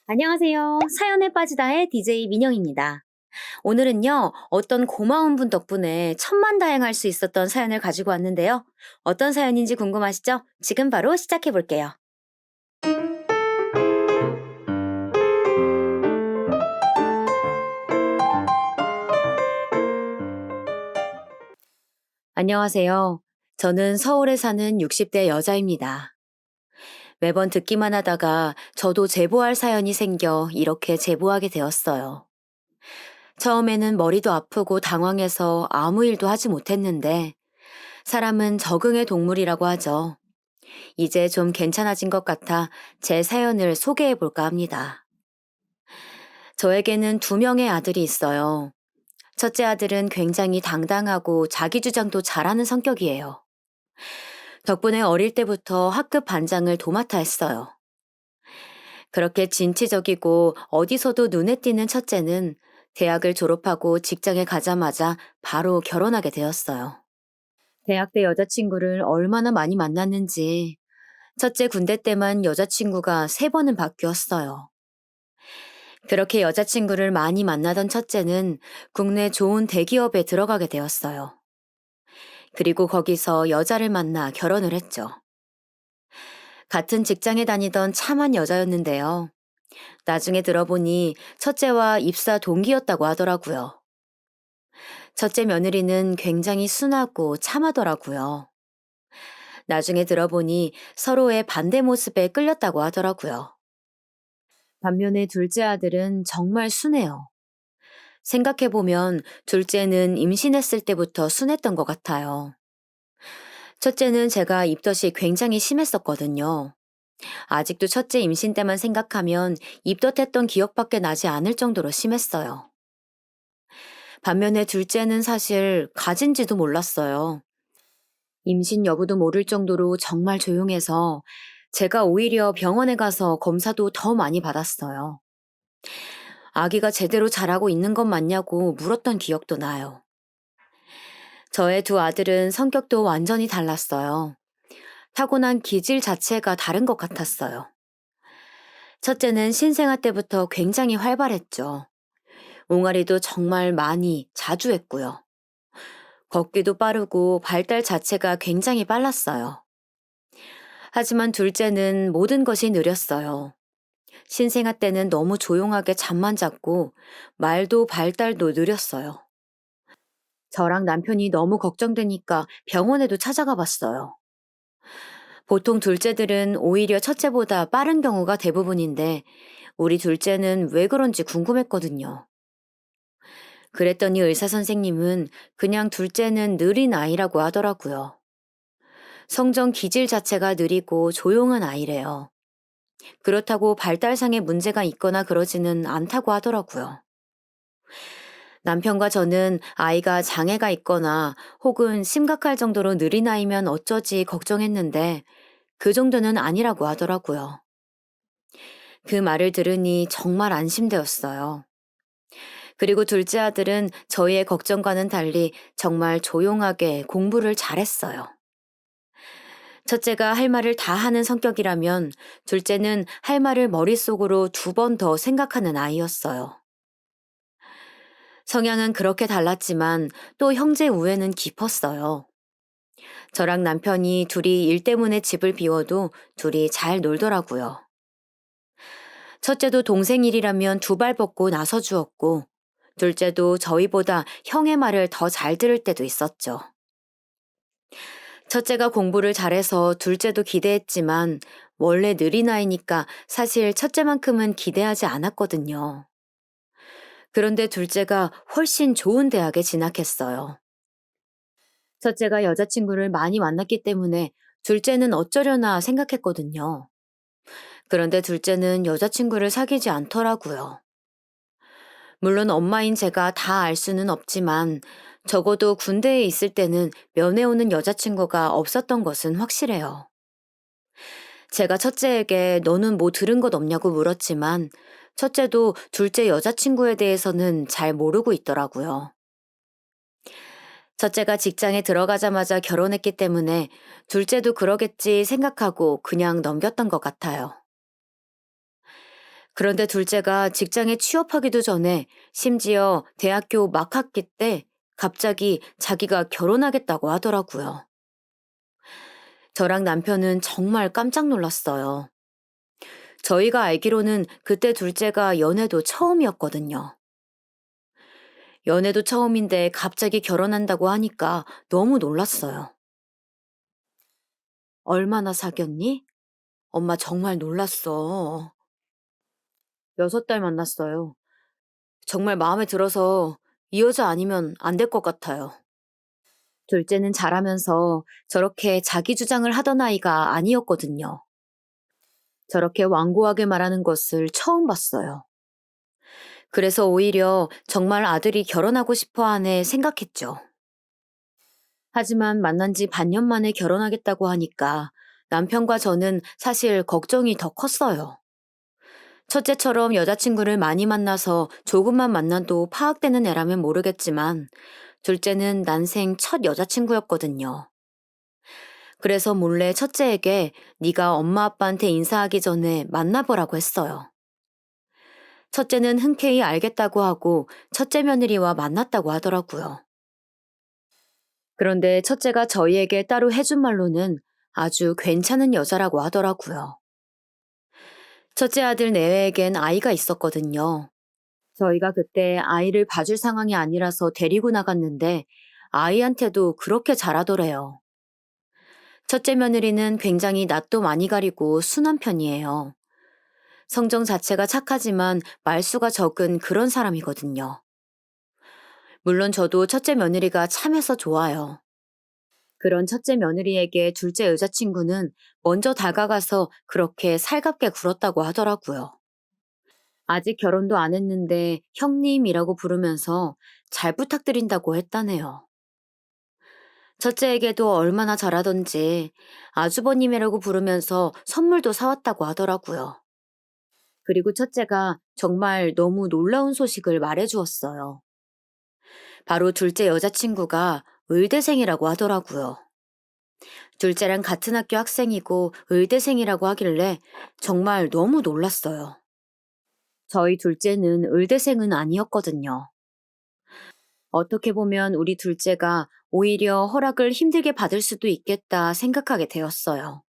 안녕하세요. 사연에 빠지다의 DJ 민영입니다. 오늘은요, 어떤 고마운 분 덕분에 천만다행할 수 있었던 사연을 가지고 왔는데요. 어떤 사연인지 궁금하시죠? 지금 바로 시작해 볼게요. 안녕하세요. 저는 서울에 사는 60대 여자입니다. 매번 듣기만 하다가 저도 제보할 사연이 생겨 이렇게 제보하게 되었어요. 처음에는 머리도 아프고 당황해서 아무 일도 하지 못했는데, 사람은 적응의 동물이라고 하죠. 이제 좀 괜찮아진 것 같아 제 사연을 소개해 볼까 합니다. 저에게는 두 명의 아들이 있어요. 첫째 아들은 굉장히 당당하고 자기 주장도 잘하는 성격이에요. 덕분에 어릴 때부터 학급 반장을 도맡아 했어요. 그렇게 진취적이고 어디서도 눈에 띄는 첫째는 대학을 졸업하고 직장에 가자마자 바로 결혼하게 되었어요. 대학 때 여자친구를 얼마나 많이 만났는지, 첫째 군대 때만 여자친구가 세 번은 바뀌었어요. 그렇게 여자친구를 많이 만나던 첫째는 국내 좋은 대기업에 들어가게 되었어요. 그리고 거기서 여자를 만나 결혼을 했죠. 같은 직장에 다니던 참한 여자였는데요. 나중에 들어보니 첫째와 입사 동기였다고 하더라고요. 첫째 며느리는 굉장히 순하고 참하더라고요. 나중에 들어보니 서로의 반대 모습에 끌렸다고 하더라고요. 반면에 둘째 아들은 정말 순해요. 생각해보면 둘째는 임신했을 때부터 순했던 것 같아요. 첫째는 제가 입덧이 굉장히 심했었거든요. 아직도 첫째 임신 때만 생각하면 입덧했던 기억밖에 나지 않을 정도로 심했어요. 반면에 둘째는 사실 가진지도 몰랐어요. 임신 여부도 모를 정도로 정말 조용해서 제가 오히려 병원에 가서 검사도 더 많이 받았어요. 아기가 제대로 자라고 있는 것 맞냐고 물었던 기억도 나요. 저의 두 아들은 성격도 완전히 달랐어요. 타고난 기질 자체가 다른 것 같았어요. 첫째는 신생아 때부터 굉장히 활발했죠. 옹알이도 정말 많이 자주 했고요. 걷기도 빠르고 발달 자체가 굉장히 빨랐어요. 하지만 둘째는 모든 것이 느렸어요. 신생아 때는 너무 조용하게 잠만 잤고 말도 발달도 느렸어요. 저랑 남편이 너무 걱정되니까 병원에도 찾아가 봤어요. 보통 둘째들은 오히려 첫째보다 빠른 경우가 대부분인데 우리 둘째는 왜 그런지 궁금했거든요. 그랬더니 의사 선생님은 그냥 둘째는 느린 아이라고 하더라고요. 성장 기질 자체가 느리고 조용한 아이래요. 그렇다고 발달상의 문제가 있거나 그러지는 않다고 하더라고요. 남편과 저는 아이가 장애가 있거나 혹은 심각할 정도로 느린 아이면 어쩌지 걱정했는데 그 정도는 아니라고 하더라고요. 그 말을 들으니 정말 안심되었어요. 그리고 둘째 아들은 저희의 걱정과는 달리 정말 조용하게 공부를 잘했어요. 첫째가 할 말을 다 하는 성격이라면 둘째는 할 말을 머릿속으로 두 번 더 생각하는 아이였어요. 성향은 그렇게 달랐지만 또 형제 우애는 깊었어요. 저랑 남편이 둘이 일 때문에 집을 비워도 둘이 잘 놀더라고요. 첫째도 동생 일이라면 두 발 뻗고 나서 주었고, 둘째도 저희보다 형의 말을 더 잘 들을 때도 있었죠. 첫째가 공부를 잘해서 둘째도 기대했지만 원래 느린 아이니까 사실 첫째만큼은 기대하지 않았거든요. 그런데 둘째가 훨씬 좋은 대학에 진학했어요. 첫째가 여자친구를 많이 만났기 때문에 둘째는 어쩌려나 생각했거든요. 그런데 둘째는 여자친구를 사귀지 않더라고요. 물론 엄마인 제가 다 알 수는 없지만 적어도 군대에 있을 때는 면회 오는 여자친구가 없었던 것은 확실해요. 제가 첫째에게 너는 뭐 들은 것 없냐고 물었지만 첫째도 둘째 여자친구에 대해서는 잘 모르고 있더라고요. 첫째가 직장에 들어가자마자 결혼했기 때문에 둘째도 그러겠지 생각하고 그냥 넘겼던 것 같아요. 그런데 둘째가 직장에 취업하기도 전에 심지어 대학교 막학기 때 갑자기 자기가 결혼하겠다고 하더라고요. 저랑 남편은 정말 깜짝 놀랐어요. 저희가 알기로는 그때 둘째가 연애도 처음이었거든요. 연애도 처음인데 갑자기 결혼한다고 하니까 너무 놀랐어요. 얼마나 사귀었니? 엄마 정말 놀랐어. 6달 만났어요. 정말 마음에 들어서 이 여자 아니면 안 될 것 같아요. 둘째는 자라면서 저렇게 자기 주장을 하던 아이가 아니었거든요. 저렇게 완고하게 말하는 것을 처음 봤어요. 그래서 오히려 정말 아들이 결혼하고 싶어 하네 생각했죠. 하지만 만난 지 반년 만에 결혼하겠다고 하니까 남편과 저는 사실 걱정이 더 컸어요. 첫째처럼 여자친구를 많이 만나서 조금만 만나도 파악되는 애라면 모르겠지만 둘째는 난생 첫 여자친구였거든요. 그래서 몰래 첫째에게 네가 엄마 아빠한테 인사하기 전에 만나보라고 했어요. 첫째는 흔쾌히 알겠다고 하고 첫째 며느리와 만났다고 하더라고요. 그런데 첫째가 저희에게 따로 해준 말로는 아주 괜찮은 여자라고 하더라고요. 첫째 아들 내외에겐 아이가 있었거든요. 저희가 그때 아이를 봐줄 상황이 아니라서 데리고 나갔는데 아이한테도 그렇게 잘하더래요. 첫째 며느리는 굉장히 낯도 많이 가리고 순한 편이에요. 성정 자체가 착하지만 말수가 적은 그런 사람이거든요. 물론 저도 첫째 며느리가 참해서 좋아요. 그런 첫째 며느리에게 둘째 여자친구는 먼저 다가가서 그렇게 살갑게 굴었다고 하더라고요. 아직 결혼도 안 했는데 형님이라고 부르면서 잘 부탁드린다고 했다네요. 첫째에게도 얼마나 잘하던지 아주버님이라고 부르면서 선물도 사왔다고 하더라고요. 그리고 첫째가 정말 너무 놀라운 소식을 말해주었어요. 바로 둘째 여자친구가 의대생이라고 하더라고요. 둘째랑 같은 학교 학생이고 의대생이라고 하길래 정말 너무 놀랐어요. 저희 둘째는 의대생은 아니었거든요. 어떻게 보면 우리 둘째가 오히려 허락을 힘들게 받을 수도 있겠다 생각하게 되었어요.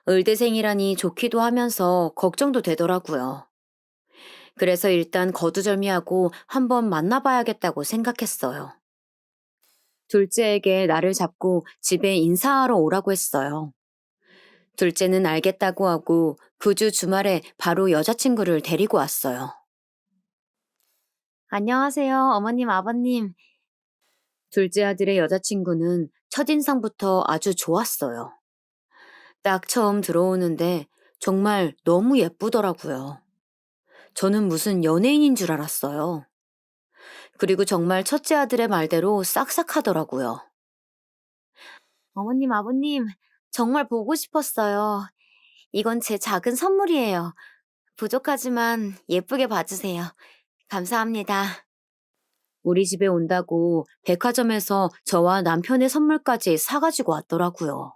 의대생이라니 좋기도 하면서 걱정도 되더라고요. 그래서 일단 거두절미하고 한번 만나봐야겠다고 생각했어요. 둘째에게 나를 잡고 집에 인사하러 오라고 했어요. 둘째는 알겠다고 하고 그 주 주말에 바로 여자친구를 데리고 왔어요. 안녕하세요, 어머님, 아버님. 둘째 아들의 여자친구는 첫인상부터 아주 좋았어요. 딱 처음 들어오는데 정말 너무 예쁘더라고요. 저는 무슨 연예인인 줄 알았어요. 그리고 정말 첫째 아들의 말대로 싹싹하더라고요. 어머님, 아버님, 정말 보고 싶었어요. 이건 제 작은 선물이에요. 부족하지만 예쁘게 봐주세요. 감사합니다. 우리 집에 온다고 백화점에서 저와 남편의 선물까지 사가지고 왔더라고요.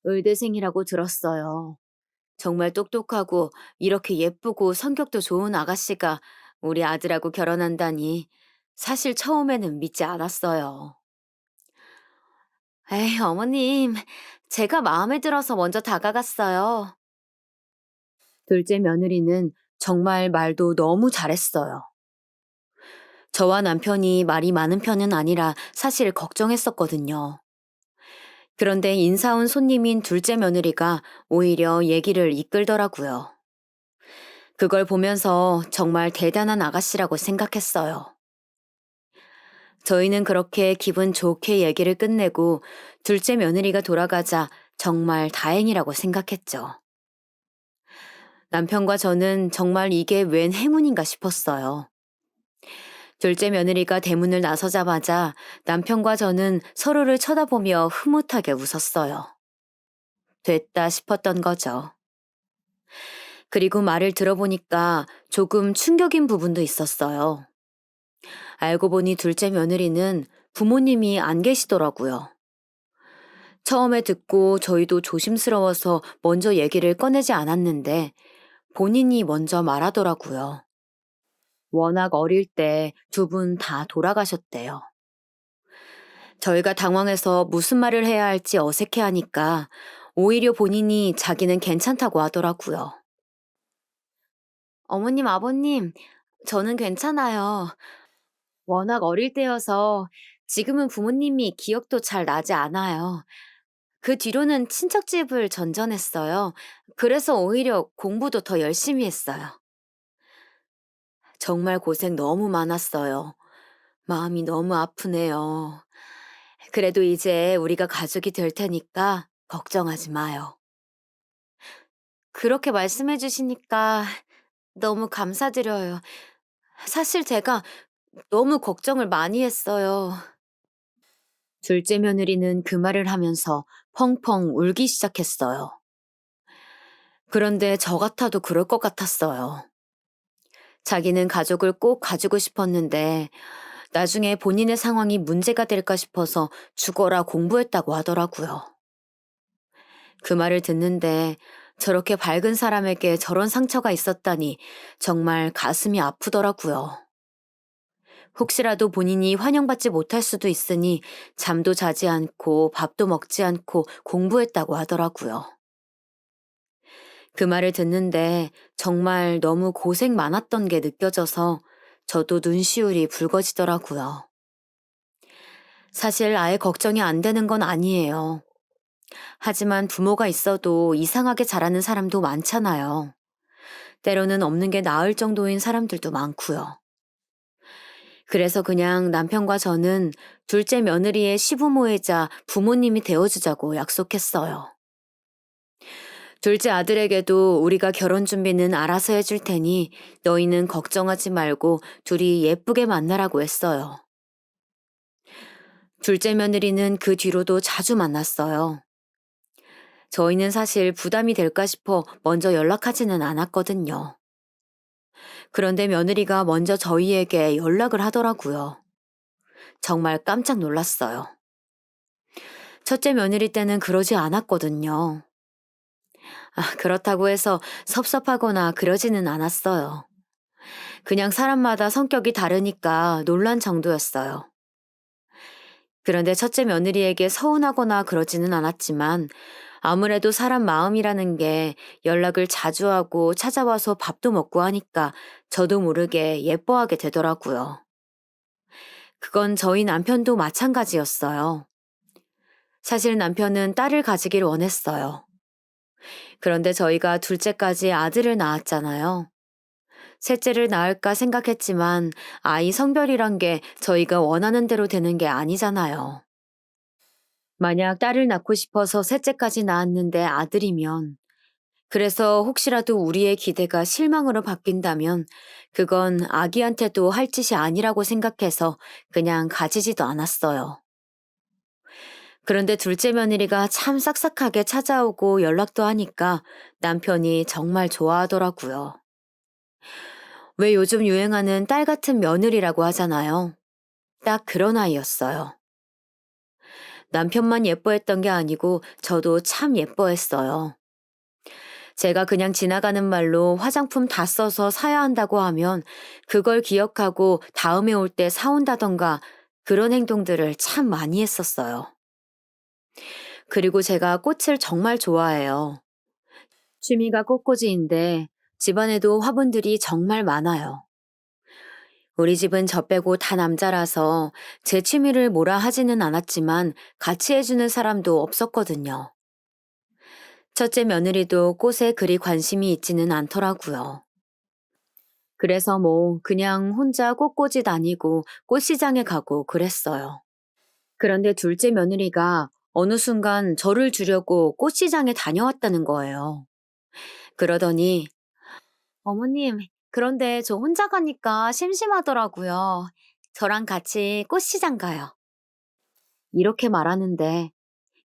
의대생이라고 들었어요. 정말 똑똑하고 이렇게 예쁘고 성격도 좋은 아가씨가 우리 아들하고 결혼한다니 사실 처음에는 믿지 않았어요. 에이, 어머님, 제가 마음에 들어서 먼저 다가갔어요. 둘째 며느리는 정말 말도 너무 잘했어요. 저와 남편이 말이 많은 편은 아니라 사실 걱정했었거든요. 그런데 인사 온 손님인 둘째 며느리가 오히려 얘기를 이끌더라고요. 그걸 보면서 정말 대단한 아가씨라고 생각했어요. 저희는 그렇게 기분 좋게 얘기를 끝내고 둘째 며느리가 돌아가자 정말 다행이라고 생각했죠. 남편과 저는 정말 이게 웬 행운인가 싶었어요. 둘째 며느리가 대문을 나서자마자 남편과 저는 서로를 쳐다보며 흐뭇하게 웃었어요. 됐다 싶었던 거죠. 그리고 말을 들어보니까 조금 충격인 부분도 있었어요. 알고 보니 둘째 며느리는 부모님이 안 계시더라고요. 처음에 듣고 저희도 조심스러워서 먼저 얘기를 꺼내지 않았는데 본인이 먼저 말하더라고요. 워낙 어릴 때 두 분 다 돌아가셨대요. 저희가 당황해서 무슨 말을 해야 할지 어색해 하니까 오히려 본인이 자기는 괜찮다고 하더라고요. 어머님, 아버님, 저는 괜찮아요. 워낙 어릴 때여서 지금은 부모님이 기억도 잘 나지 않아요. 그 뒤로는 친척 집을 전전했어요. 그래서 오히려 공부도 더 열심히 했어요. 정말 고생 너무 많았어요. 마음이 너무 아프네요. 그래도 이제 우리가 가족이 될 테니까 걱정하지 마요. 그렇게 말씀해 주시니까 너무 감사드려요. 사실 제가 너무 걱정을 많이 했어요. 둘째 며느리는 그 말을 하면서 펑펑 울기 시작했어요. 그런데 저 같아도 그럴 것 같았어요. 자기는 가족을 꼭 가지고 싶었는데 나중에 본인의 상황이 문제가 될까 싶어서 죽어라 공부했다고 하더라고요. 그 말을 듣는데 저렇게 밝은 사람에게 저런 상처가 있었다니 정말 가슴이 아프더라고요. 혹시라도 본인이 환영받지 못할 수도 있으니 잠도 자지 않고 밥도 먹지 않고 공부했다고 하더라고요. 그 말을 듣는데 정말 너무 고생 많았던 게 느껴져서 저도 눈시울이 붉어지더라고요. 사실 아예 걱정이 안 되는 건 아니에요. 하지만 부모가 있어도 이상하게 자라는 사람도 많잖아요. 때로는 없는 게 나을 정도인 사람들도 많고요. 그래서 그냥 남편과 저는 둘째 며느리의 시부모이자 부모님이 되어주자고 약속했어요. 둘째 아들에게도 우리가 결혼 준비는 알아서 해줄 테니 너희는 걱정하지 말고 둘이 예쁘게 만나라고 했어요. 둘째 며느리는 그 뒤로도 자주 만났어요. 저희는 사실 부담이 될까 싶어 먼저 연락하지는 않았거든요. 그런데 며느리가 먼저 저희에게 연락을 하더라고요. 정말 깜짝 놀랐어요. 첫째 며느리 때는 그러지 않았거든요. 그렇다고 해서 섭섭하거나 그러지는 않았어요. 그냥 사람마다 성격이 다르니까 놀란 정도였어요. 그런데 첫째 며느리에게 서운하거나 그러지는 않았지만 아무래도 사람 마음이라는 게 연락을 자주 하고 찾아와서 밥도 먹고 하니까 저도 모르게 예뻐하게 되더라고요. 그건 저희 남편도 마찬가지였어요. 사실 남편은 딸을 가지길 원했어요. 그런데 저희가 둘째까지 아들을 낳았잖아요. 셋째를 낳을까 생각했지만 아이 성별이란 게 저희가 원하는 대로 되는 게 아니잖아요. 만약 딸을 낳고 싶어서 셋째까지 낳았는데 아들이면, 그래서 혹시라도 우리의 기대가 실망으로 바뀐다면 그건 아기한테도 할 짓이 아니라고 생각해서 그냥 가지지도 않았어요. 그런데 둘째 며느리가 참 싹싹하게 찾아오고 연락도 하니까 남편이 정말 좋아하더라고요. 왜 요즘 유행하는 딸 같은 며느리라고 하잖아요. 딱 그런 아이였어요. 남편만 예뻐했던 게 아니고 저도 참 예뻐했어요. 제가 그냥 지나가는 말로 화장품 다 써서 사야 한다고 하면 그걸 기억하고 다음에 올 때 사온다던가 그런 행동들을 참 많이 했었어요. 그리고 제가 꽃을 정말 좋아해요. 취미가 꽃꽂이인데 집안에도 화분들이 정말 많아요. 우리 집은 저 빼고 다 남자라서 제 취미를 뭐라 하지는 않았지만 같이 해주는 사람도 없었거든요. 첫째 며느리도 꽃에 그리 관심이 있지는 않더라고요. 그래서 뭐 그냥 혼자 꽃꽂이 다니고 꽃시장에 가고 그랬어요. 그런데 둘째 며느리가 어느 순간 저를 주려고 꽃시장에 다녀왔다는 거예요. 그러더니 어머님, 그런데 저 혼자 가니까 심심하더라고요. 저랑 같이 꽃시장 가요. 이렇게 말하는데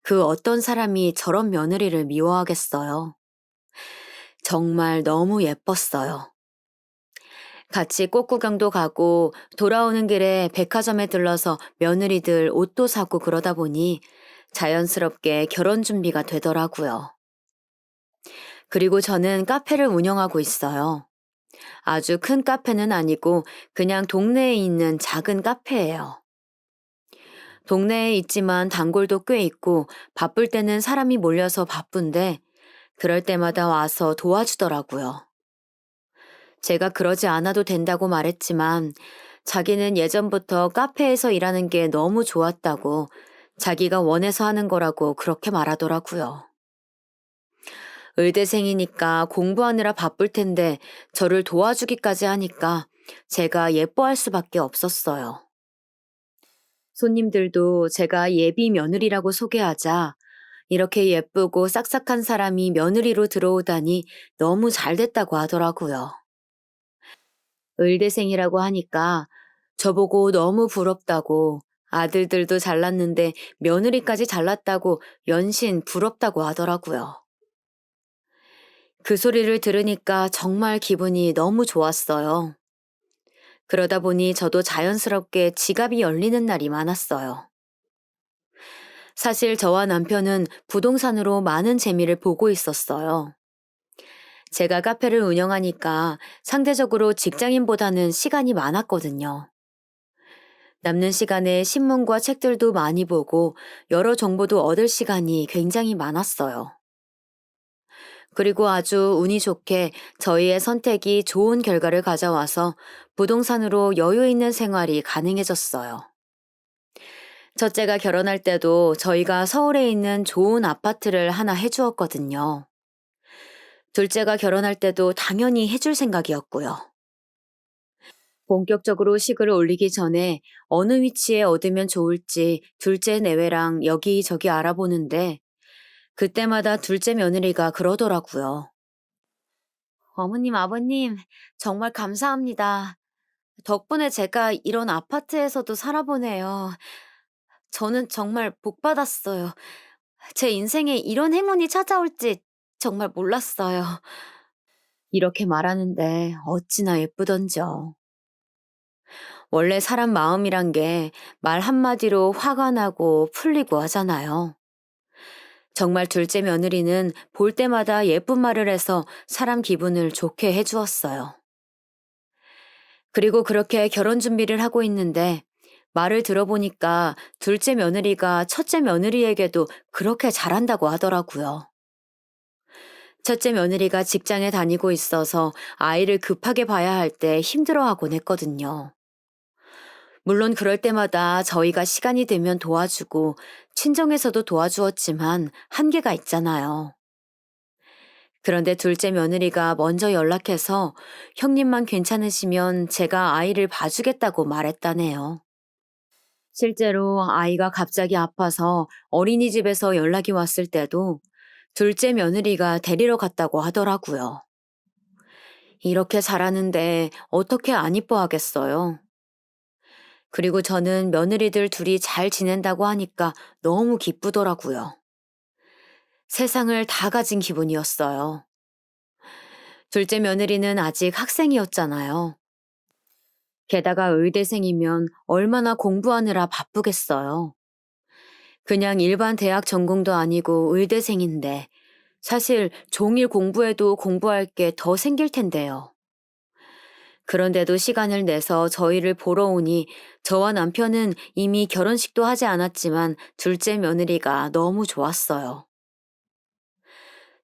그 어떤 사람이 저런 며느리를 미워하겠어요. 정말 너무 예뻤어요. 같이 꽃구경도 가고 돌아오는 길에 백화점에 들러서 며느리들 옷도 사고 그러다 보니 자연스럽게 결혼 준비가 되더라고요. 그리고 저는 카페를 운영하고 있어요. 아주 큰 카페는 아니고 그냥 동네에 있는 작은 카페예요. 동네에 있지만 단골도 꽤 있고 바쁠 때는 사람이 몰려서 바쁜데 그럴 때마다 와서 도와주더라고요. 제가 그러지 않아도 된다고 말했지만 자기는 예전부터 카페에서 일하는 게 너무 좋았다고 자기가 원해서 하는 거라고 그렇게 말하더라고요. 의대생이니까 공부하느라 바쁠 텐데 저를 도와주기까지 하니까 제가 예뻐할 수밖에 없었어요. 손님들도 제가 예비 며느리라고 소개하자 이렇게 예쁘고 싹싹한 사람이 며느리로 들어오다니 너무 잘 됐다고 하더라고요. 의대생이라고 하니까 저보고 너무 부럽다고 아들들도 잘났는데 며느리까지 잘났다고 연신 부럽다고 하더라고요. 그 소리를 들으니까 정말 기분이 너무 좋았어요. 그러다 보니 저도 자연스럽게 지갑이 열리는 날이 많았어요. 사실 저와 남편은 부동산으로 많은 재미를 보고 있었어요. 제가 카페를 운영하니까 상대적으로 직장인보다는 시간이 많았거든요. 남는 시간에 신문과 책들도 많이 보고 여러 정보도 얻을 시간이 굉장히 많았어요. 그리고 아주 운이 좋게 저희의 선택이 좋은 결과를 가져와서 부동산으로 여유 있는 생활이 가능해졌어요. 첫째가 결혼할 때도 저희가 서울에 있는 좋은 아파트를 하나 해주었거든요. 둘째가 결혼할 때도 당연히 해줄 생각이었고요. 본격적으로 식을 올리기 전에 어느 위치에 얻으면 좋을지 둘째 내외랑 여기저기 알아보는데 그때마다 둘째 며느리가 그러더라고요. 어머님, 아버님, 정말 감사합니다. 덕분에 제가 이런 아파트에서도 살아보네요. 저는 정말 복 받았어요. 제 인생에 이런 행운이 찾아올지 정말 몰랐어요. 이렇게 말하는데 어찌나 예쁘던지요. 원래 사람 마음이란 게 말 한마디로 화가 나고 풀리고 하잖아요. 정말 둘째 며느리는 볼 때마다 예쁜 말을 해서 사람 기분을 좋게 해주었어요. 그리고 그렇게 결혼 준비를 하고 있는데 말을 들어보니까 둘째 며느리가 첫째 며느리에게도 그렇게 잘한다고 하더라고요. 첫째 며느리가 직장에 다니고 있어서 아이를 급하게 봐야 할 때 힘들어하곤 했거든요. 물론 그럴 때마다 저희가 시간이 되면 도와주고 친정에서도 도와주었지만 한계가 있잖아요. 그런데 둘째 며느리가 먼저 연락해서 형님만 괜찮으시면 제가 아이를 봐주겠다고 말했다네요. 실제로 아이가 갑자기 아파서 어린이집에서 연락이 왔을 때도 둘째 며느리가 데리러 갔다고 하더라고요. 이렇게 잘하는데 어떻게 안 이뻐하겠어요? 그리고 저는 며느리들 둘이 잘 지낸다고 하니까 너무 기쁘더라고요. 세상을 다 가진 기분이었어요. 둘째 며느리는 아직 학생이었잖아요. 게다가 의대생이면 얼마나 공부하느라 바쁘겠어요. 그냥 일반 대학 전공도 아니고 의대생인데 사실 종일 공부해도 공부할 게 더 생길 텐데요. 그런데도 시간을 내서 저희를 보러 오니 저와 남편은 이미 결혼식도 하지 않았지만 둘째 며느리가 너무 좋았어요.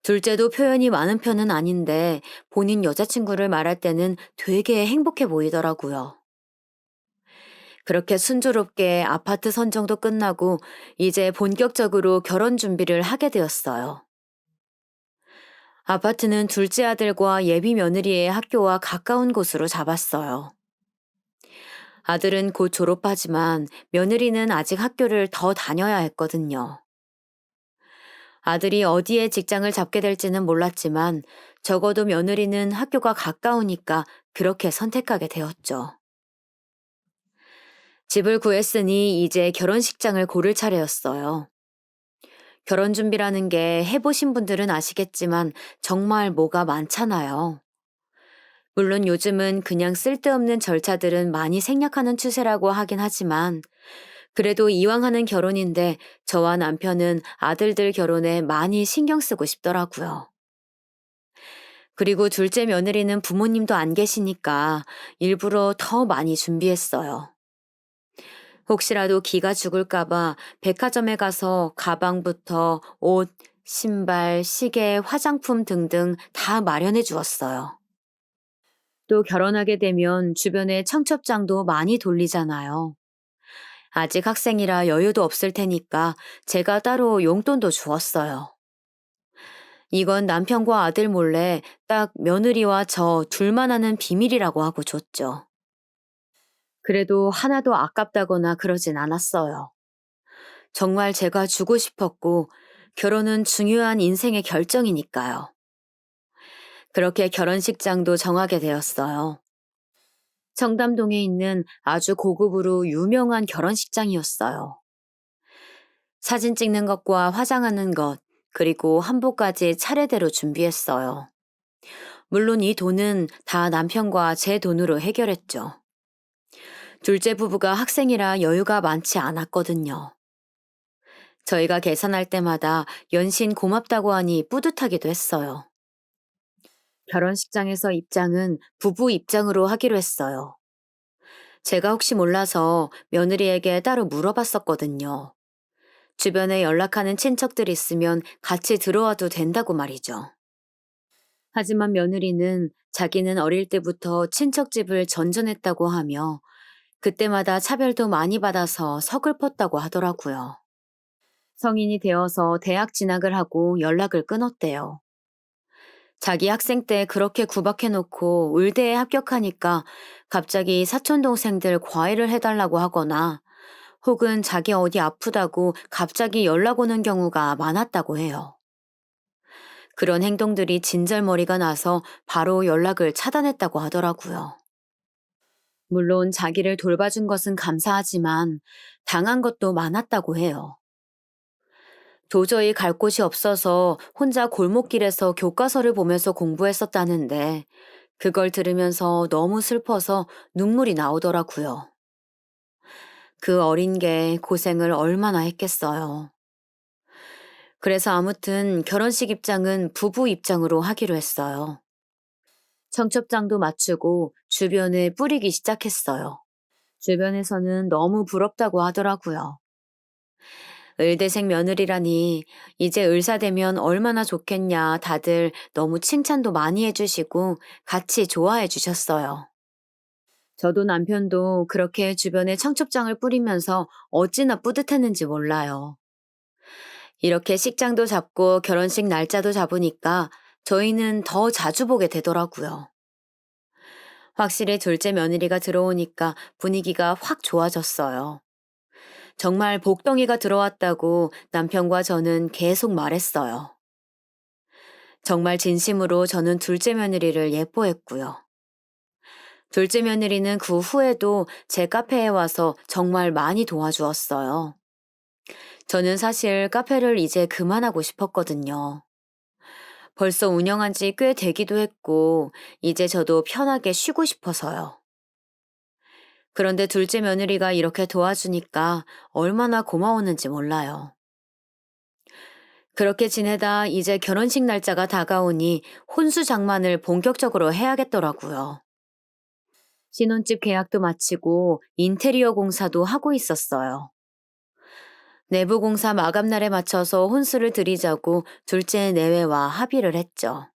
둘째도 표현이 많은 편은 아닌데 본인 여자친구를 말할 때는 되게 행복해 보이더라고요. 그렇게 순조롭게 아파트 선정도 끝나고 이제 본격적으로 결혼 준비를 하게 되었어요. 아파트는 둘째 아들과 예비 며느리의 학교와 가까운 곳으로 잡았어요. 아들은 곧 졸업하지만 며느리는 아직 학교를 더 다녀야 했거든요. 아들이 어디에 직장을 잡게 될지는 몰랐지만 적어도 며느리는 학교가 가까우니까 그렇게 선택하게 되었죠. 집을 구했으니 이제 결혼식장을 고를 차례였어요. 결혼 준비라는 게 해보신 분들은 아시겠지만 정말 뭐가 많잖아요. 물론 요즘은 그냥 쓸데없는 절차들은 많이 생략하는 추세라고 하긴 하지만 그래도 이왕 하는 결혼인데 저와 남편은 아들들 결혼에 많이 신경 쓰고 싶더라고요. 그리고 둘째 며느리는 부모님도 안 계시니까 일부러 더 많이 준비했어요. 혹시라도 기가 죽을까봐 백화점에 가서 가방부터 옷, 신발, 시계, 화장품 등등 다 마련해 주었어요. 또 결혼하게 되면 주변에 청첩장도 많이 돌리잖아요. 아직 학생이라 여유도 없을 테니까 제가 따로 용돈도 주었어요. 이건 남편과 아들 몰래 딱 며느리와 저 둘만 아는 비밀이라고 하고 줬죠. 그래도 하나도 아깝다거나 그러진 않았어요. 정말 제가 주고 싶었고, 결혼은 중요한 인생의 결정이니까요. 그렇게 결혼식장도 정하게 되었어요. 청담동에 있는 아주 고급으로 유명한 결혼식장이었어요. 사진 찍는 것과 화장하는 것, 그리고 한복까지 차례대로 준비했어요. 물론 이 돈은 다 남편과 제 돈으로 해결했죠. 둘째 부부가 학생이라 여유가 많지 않았거든요. 저희가 계산할 때마다 연신 고맙다고 하니 뿌듯하기도 했어요. 결혼식장에서 입장은 부부 입장으로 하기로 했어요. 제가 혹시 몰라서 며느리에게 따로 물어봤었거든요. 주변에 연락하는 친척들 있으면 같이 들어와도 된다고 말이죠. 하지만 며느리는 자기는 어릴 때부터 친척집을 전전했다고 하며 그때마다 차별도 많이 받아서 서글펐다고 하더라고요. 성인이 되어서 대학 진학을 하고 연락을 끊었대요. 자기 학생 때 그렇게 구박해놓고 의대에 합격하니까 갑자기 사촌 동생들 과외를 해달라고 하거나 혹은 자기 어디 아프다고 갑자기 연락 오는 경우가 많았다고 해요. 그런 행동들이 진절머리가 나서 바로 연락을 차단했다고 하더라고요. 물론 자기를 돌봐준 것은 감사하지만 당한 것도 많았다고 해요. 도저히 갈 곳이 없어서 혼자 골목길에서 교과서를 보면서 공부했었다는데 그걸 들으면서 너무 슬퍼서 눈물이 나오더라고요. 그 어린 게 고생을 얼마나 했겠어요. 그래서 아무튼 결혼식 입장은 부부 입장으로 하기로 했어요. 청첩장도 맞추고 주변에 뿌리기 시작했어요. 주변에서는 너무 부럽다고 하더라고요. 의대생 며느리라니 이제 의사 되면 얼마나 좋겠냐 다들 너무 칭찬도 많이 해주시고 같이 좋아해 주셨어요. 저도 남편도 그렇게 주변에 청첩장을 뿌리면서 어찌나 뿌듯했는지 몰라요. 이렇게 식장도 잡고 결혼식 날짜도 잡으니까 저희는 더 자주 보게 되더라고요. 확실히 둘째 며느리가 들어오니까 분위기가 확 좋아졌어요. 정말 복덩이가 들어왔다고 남편과 저는 계속 말했어요. 정말 진심으로 저는 둘째 며느리를 예뻐했고요. 둘째 며느리는 그 후에도 제 카페에 와서 정말 많이 도와주었어요. 저는 사실 카페를 이제 그만하고 싶었거든요. 벌써 운영한 지 꽤 되기도 했고, 이제 저도 편하게 쉬고 싶어서요. 그런데 둘째 며느리가 이렇게 도와주니까 얼마나 고마웠는지 몰라요. 그렇게 지내다 이제 결혼식 날짜가 다가오니 혼수 장만을 본격적으로 해야겠더라고요. 신혼집 계약도 마치고 인테리어 공사도 하고 있었어요. 내부 공사 마감날에 맞춰서 혼수를 드리자고 둘째 내외와 합의를 했죠.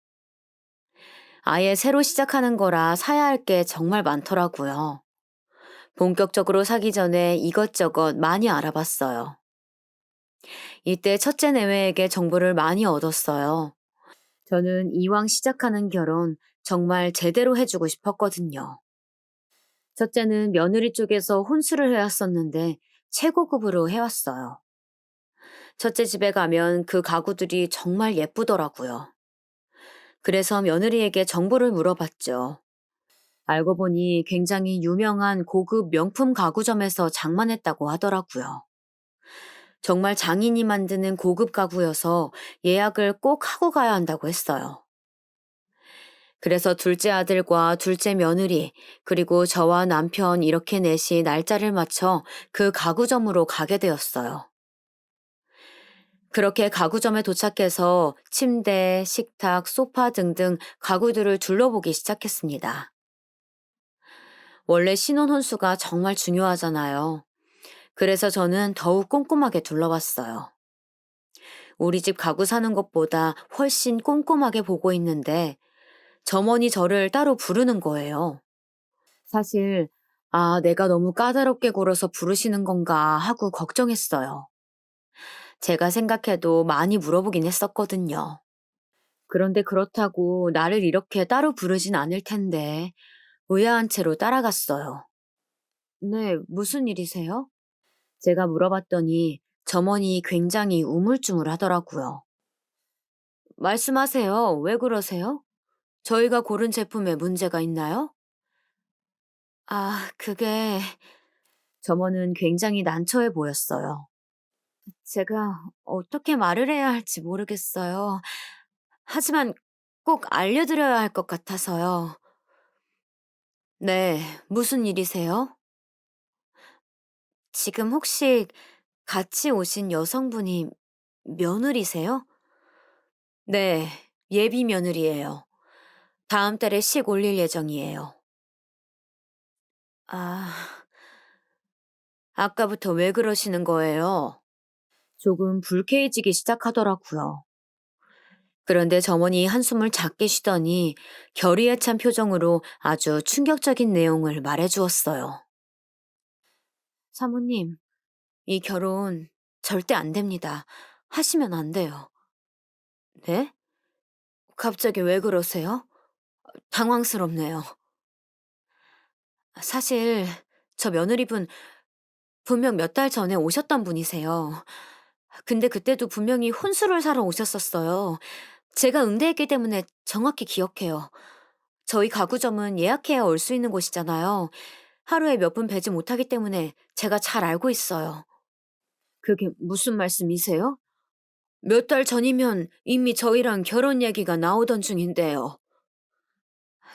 아예 새로 시작하는 거라 사야 할 게 정말 많더라고요. 본격적으로 사기 전에 이것저것 많이 알아봤어요. 이때 첫째 내외에게 정보를 많이 얻었어요. 저는 이왕 시작하는 결혼 정말 제대로 해주고 싶었거든요. 첫째는 며느리 쪽에서 혼수를 해왔었는데 최고급으로 해왔어요. 첫째 집에 가면 그 가구들이 정말 예쁘더라고요. 그래서 며느리에게 정보를 물어봤죠. 알고 보니 굉장히 유명한 고급 명품 가구점에서 장만했다고 하더라고요. 정말 장인이 만드는 고급 가구여서 예약을 꼭 하고 가야 한다고 했어요. 그래서 둘째 아들과 둘째 며느리, 그리고 저와 남편 이렇게 넷이 날짜를 맞춰 그 가구점으로 가게 되었어요. 그렇게 가구점에 도착해서 침대, 식탁, 소파 등등 가구들을 둘러보기 시작했습니다. 원래 신혼 혼수가 정말 중요하잖아요. 그래서 저는 더욱 꼼꼼하게 둘러봤어요. 우리 집 가구 사는 것보다 훨씬 꼼꼼하게 보고 있는데 점원이 저를 따로 부르는 거예요. 사실, 아, 내가 너무 까다롭게 굴어서 부르시는 건가 하고 걱정했어요. 제가 생각해도 많이 물어보긴 했었거든요. 그런데 그렇다고 나를 이렇게 따로 부르진 않을 텐데, 의아한 채로 따라갔어요. 네, 무슨 일이세요? 제가 물어봤더니 점원이 굉장히 우물쭈물하더라고요. 말씀하세요. 왜 그러세요? 저희가 고른 제품에 문제가 있나요? 아, 그게 점원은 굉장히 난처해 보였어요. 제가 어떻게 말을 해야 할지 모르겠어요. 하지만 꼭 알려드려야 할 것 같아서요. 네, 무슨 일이세요? 지금 혹시 같이 오신 여성분이 며느리세요? 네, 예비 며느리예요. 다음 달에 식 올릴 예정이에요. 아, 아까부터 왜 그러시는 거예요? 조금 불쾌해지기 시작하더라고요. 그런데 점원이 한숨을 작게 쉬더니 결의에 찬 표정으로 아주 충격적인 내용을 말해 주었어요. 사모님, 이 결혼 절대 안 됩니다. 하시면 안 돼요. 네? 갑자기 왜 그러세요? 당황스럽네요. 사실 저 며느리분 분명 몇 달 전에 오셨던 분이세요. 근데 그때도 분명히 혼수를 사러 오셨었어요. 제가 응대했기 때문에 정확히 기억해요. 저희 가구점은 예약해야 올 수 있는 곳이잖아요. 하루에 몇 분 뵈지 못하기 때문에 제가 잘 알고 있어요. 그게 무슨 말씀이세요? 몇 달 전이면 이미 저희랑 결혼 얘기가 나오던 중인데요.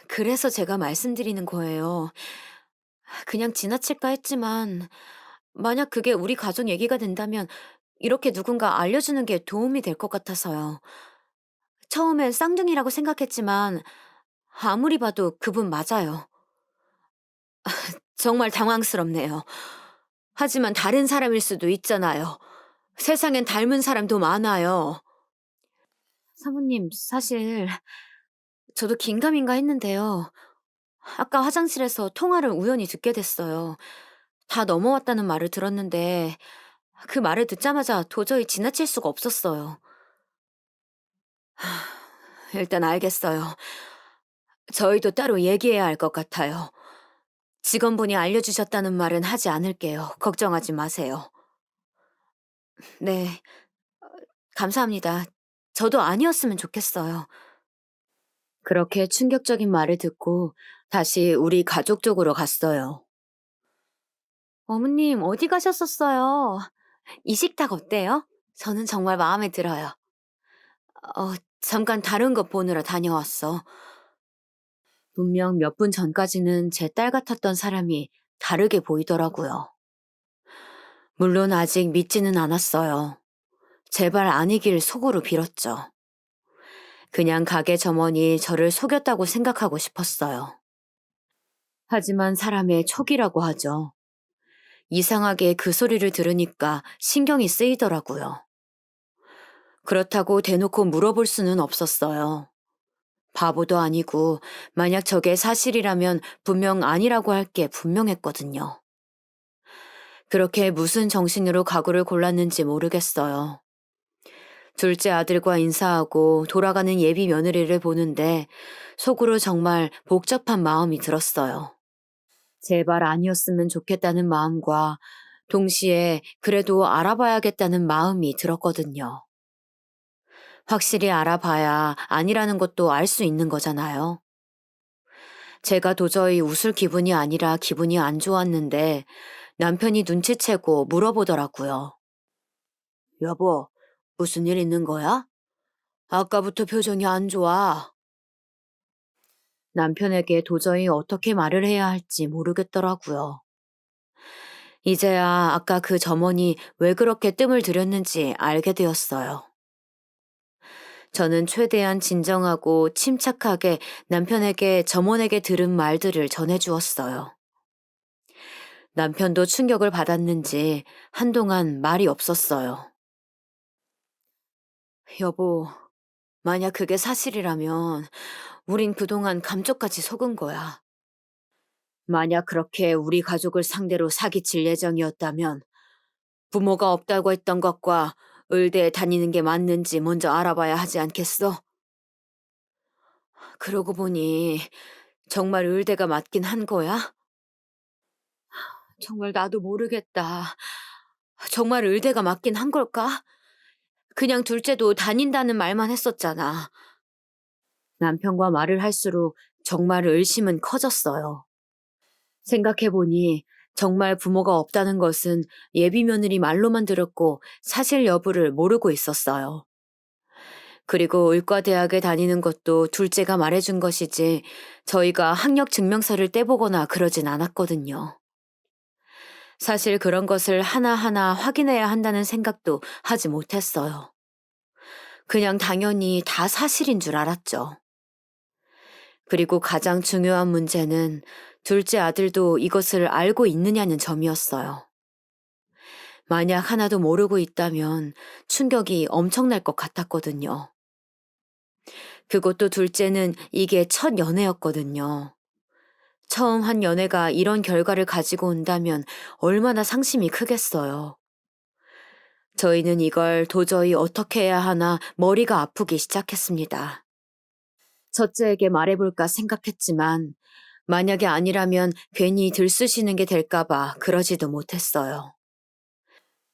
그래서 제가 말씀드리는 거예요. 그냥 지나칠까 했지만, 만약 그게 우리 가족 얘기가 된다면 이렇게 누군가 알려주는 게 도움이 될 것 같아서요. 처음엔 쌍둥이라고 생각했지만, 아무리 봐도 그분 맞아요. 정말 당황스럽네요. 하지만 다른 사람일 수도 있잖아요. 세상엔 닮은 사람도 많아요. 사모님, 사실 저도 긴가민가 했는데요. 아까 화장실에서 통화를 우연히 듣게 됐어요. 다 넘어왔다는 말을 들었는데 그 말을 듣자마자 도저히 지나칠 수가 없었어요. 일단 알겠어요. 저희도 따로 얘기해야 할 것 같아요. 직원분이 알려주셨다는 말은 하지 않을게요. 걱정하지 마세요. 네, 감사합니다. 저도 아니었으면 좋겠어요. 그렇게 충격적인 말을 듣고 다시 우리 가족 쪽으로 갔어요. 어머님, 어디 가셨었어요? 이 식탁 어때요? 저는 정말 마음에 들어요. 잠깐 다른 것 보느라 다녀왔어. 분명 몇 분 전까지는 제 딸 같았던 사람이 다르게 보이더라고요. 물론 아직 믿지는 않았어요. 제발 아니길 속으로 빌었죠. 그냥 가게 점원이 저를 속였다고 생각하고 싶었어요. 하지만 사람의 촉이라고 하죠. 이상하게 그 소리를 들으니까 신경이 쓰이더라고요. 그렇다고 대놓고 물어볼 수는 없었어요. 바보도 아니고 만약 저게 사실이라면 분명 아니라고 할 게 분명했거든요. 그렇게 무슨 정신으로 가구를 골랐는지 모르겠어요. 둘째 아들과 인사하고 돌아가는 예비 며느리를 보는데 속으로 정말 복잡한 마음이 들었어요. 제발 아니었으면 좋겠다는 마음과 동시에 그래도 알아봐야겠다는 마음이 들었거든요. 확실히 알아봐야 아니라는 것도 알 수 있는 거잖아요. 제가 도저히 웃을 기분이 아니라 기분이 안 좋았는데 남편이 눈치채고 물어보더라고요. 여보, 무슨 일 있는 거야? 아까부터 표정이 안 좋아. 남편에게 도저히 어떻게 말을 해야 할지 모르겠더라고요. 이제야 아까 그 점원이 왜 그렇게 뜸을 들였는지 알게 되었어요. 저는 최대한 진정하고 침착하게 남편에게 점원에게 들은 말들을 전해주었어요. 남편도 충격을 받았는지 한동안 말이 없었어요. 여보, 만약 그게 사실이라면 우린 그동안 감쪽같이 속은 거야. 만약 그렇게 우리 가족을 상대로 사기칠 예정이었다면 부모가 없다고 했던 것과 의대에 다니는 게 맞는지 먼저 알아봐야 하지 않겠어? 그러고 보니 정말 의대가 맞긴 한 거야? 정말 나도 모르겠다. 정말 의대가 맞긴 한 걸까? 그냥 둘째도 다닌다는 말만 했었잖아. 남편과 말을 할수록 정말 의심은 커졌어요. 생각해보니 정말 부모가 없다는 것은 예비 며느리 말로만 들었고 사실 여부를 모르고 있었어요. 그리고 의과대학에 다니는 것도 둘째가 말해준 것이지 저희가 학력 증명서를 떼보거나 그러진 않았거든요. 사실 그런 것을 하나하나 확인해야 한다는 생각도 하지 못했어요. 그냥 당연히 다 사실인 줄 알았죠. 그리고 가장 중요한 문제는 둘째 아들도 이것을 알고 있느냐는 점이었어요. 만약 하나도 모르고 있다면 충격이 엄청날 것 같았거든요. 그것도 둘째는 이게 첫 연애였거든요. 처음 한 연애가 이런 결과를 가지고 온다면 얼마나 상심이 크겠어요. 저희는 이걸 도저히 어떻게 해야 하나 머리가 아프기 시작했습니다. 첫째에게 말해볼까 생각했지만 만약에 아니라면 괜히 들쑤시는 게 될까봐 그러지도 못했어요.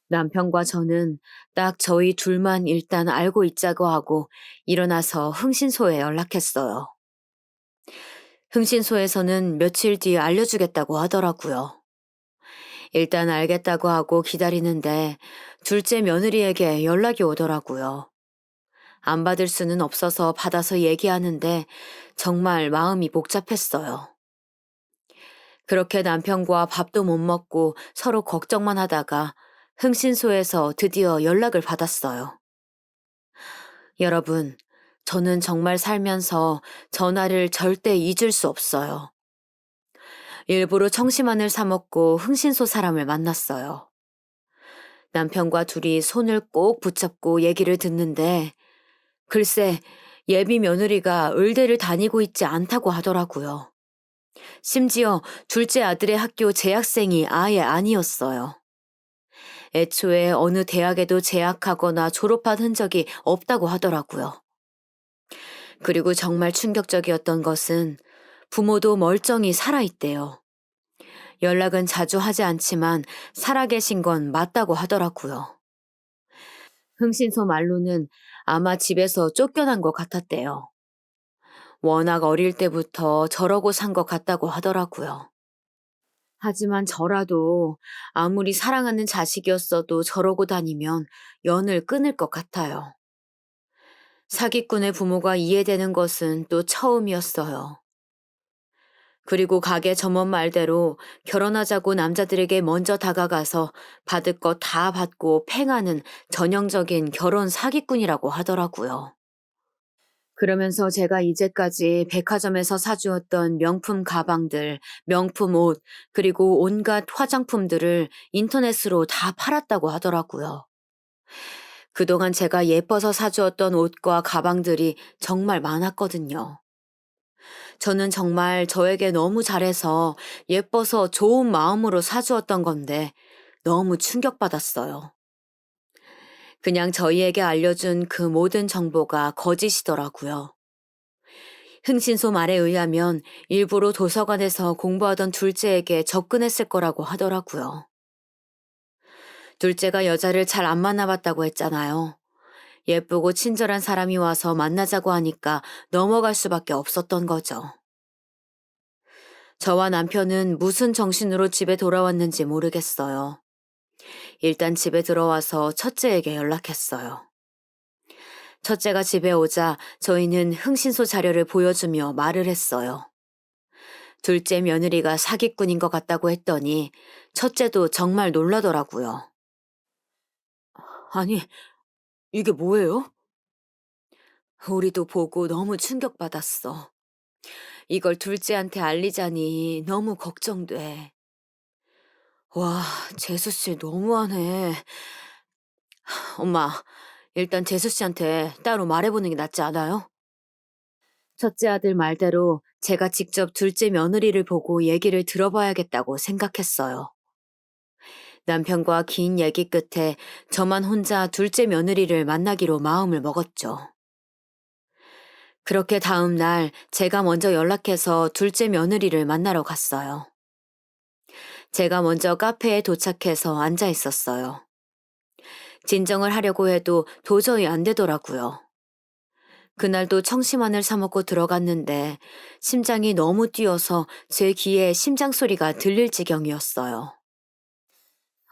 남편과 저는 딱 저희 둘만 일단 알고 있자고 하고 일어나서 흥신소에 연락했어요. 흥신소에서는 며칠 뒤에 알려주겠다고 하더라고요. 일단 알겠다고 하고 기다리는데 둘째 며느리에게 연락이 오더라고요. 안 받을 수는 없어서 받아서 얘기하는데 정말 마음이 복잡했어요. 그렇게 남편과 밥도 못 먹고 서로 걱정만 하다가 흥신소에서 드디어 연락을 받았어요. 여러분, 저는 정말 살면서 전화를 절대 잊을 수 없어요. 일부러 청심환을 사 먹고 흥신소 사람을 만났어요. 남편과 둘이 손을 꼭 붙잡고 얘기를 듣는데 글쎄 예비 며느리가 의대를 다니고 있지 않다고 하더라고요. 심지어 둘째 아들의 학교 재학생이 아예 아니었어요. 애초에 어느 대학에도 재학하거나 졸업한 흔적이 없다고 하더라고요. 그리고 정말 충격적이었던 것은 부모도 멀쩡히 살아있대요. 연락은 자주 하지 않지만 살아계신 건 맞다고 하더라고요. 흥신소 말로는 아마 집에서 쫓겨난 것 같았대요. 워낙 어릴 때부터 저러고 산 것 같다고 하더라고요. 하지만 저라도 아무리 사랑하는 자식이었어도 저러고 다니면 연을 끊을 것 같아요. 사기꾼의 부모가 이해되는 것은 또 처음이었어요. 그리고 가게 점원 말대로 결혼하자고 남자들에게 먼저 다가가서 받을 것 다 받고 팽하는 전형적인 결혼 사기꾼이라고 하더라고요. 그러면서 제가 이제까지 백화점에서 사주었던 명품 가방들, 명품 옷, 그리고 온갖 화장품들을 인터넷으로 다 팔았다고 하더라고요. 그동안 제가 예뻐서 사주었던 옷과 가방들이 정말 많았거든요. 저는 정말 저에게 너무 잘해서 예뻐서 좋은 마음으로 사주었던 건데 너무 충격받았어요. 그냥 저희에게 알려준 그 모든 정보가 거짓이더라고요. 흥신소 말에 의하면 일부러 도서관에서 공부하던 둘째에게 접근했을 거라고 하더라고요. 둘째가 여자를 잘 안 만나봤다고 했잖아요. 예쁘고 친절한 사람이 와서 만나자고 하니까 넘어갈 수밖에 없었던 거죠. 저와 남편은 무슨 정신으로 집에 돌아왔는지 모르겠어요. 일단 집에 들어와서 첫째에게 연락했어요. 첫째가 집에 오자 저희는 흥신소 자료를 보여주며 말을 했어요. 둘째 며느리가 사기꾼인 것 같다고 했더니 첫째도 정말 놀라더라고요. 아니, 이게 뭐예요? 우리도 보고 너무 충격받았어. 이걸 둘째한테 알리자니 너무 걱정돼. 와, 재수 씨 너무하네. 엄마, 일단 재수 씨한테 따로 말해보는 게 낫지 않아요? 첫째 아들 말대로 제가 직접 둘째 며느리를 보고 얘기를 들어봐야겠다고 생각했어요. 남편과 긴 얘기 끝에 저만 혼자 둘째 며느리를 만나기로 마음을 먹었죠. 그렇게 다음 날 제가 먼저 연락해서 둘째 며느리를 만나러 갔어요. 제가 먼저 카페에 도착해서 앉아 있었어요. 진정을 하려고 해도 도저히 안 되더라고요. 그날도 청심환을 사 먹고 들어갔는데 심장이 너무 뛰어서 제 귀에 심장 소리가 들릴 지경이었어요.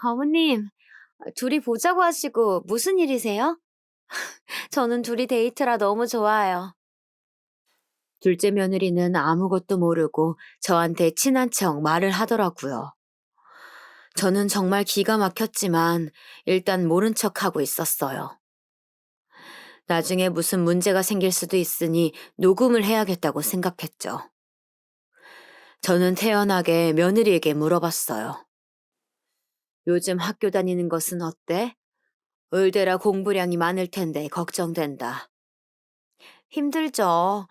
어머님, 둘이 보자고 하시고 무슨 일이세요? 저는 둘이 데이트라 너무 좋아요. 둘째 며느리는 아무것도 모르고 저한테 친한 척 말을 하더라고요. 저는 정말 기가 막혔지만 일단 모른 척 하고 있었어요. 나중에 무슨 문제가 생길 수도 있으니 녹음을 해야겠다고 생각했죠. 저는 태연하게 며느리에게 물어봤어요. 요즘 학교 다니는 것은 어때? 의대라 공부량이 많을 텐데 걱정된다. 힘들죠.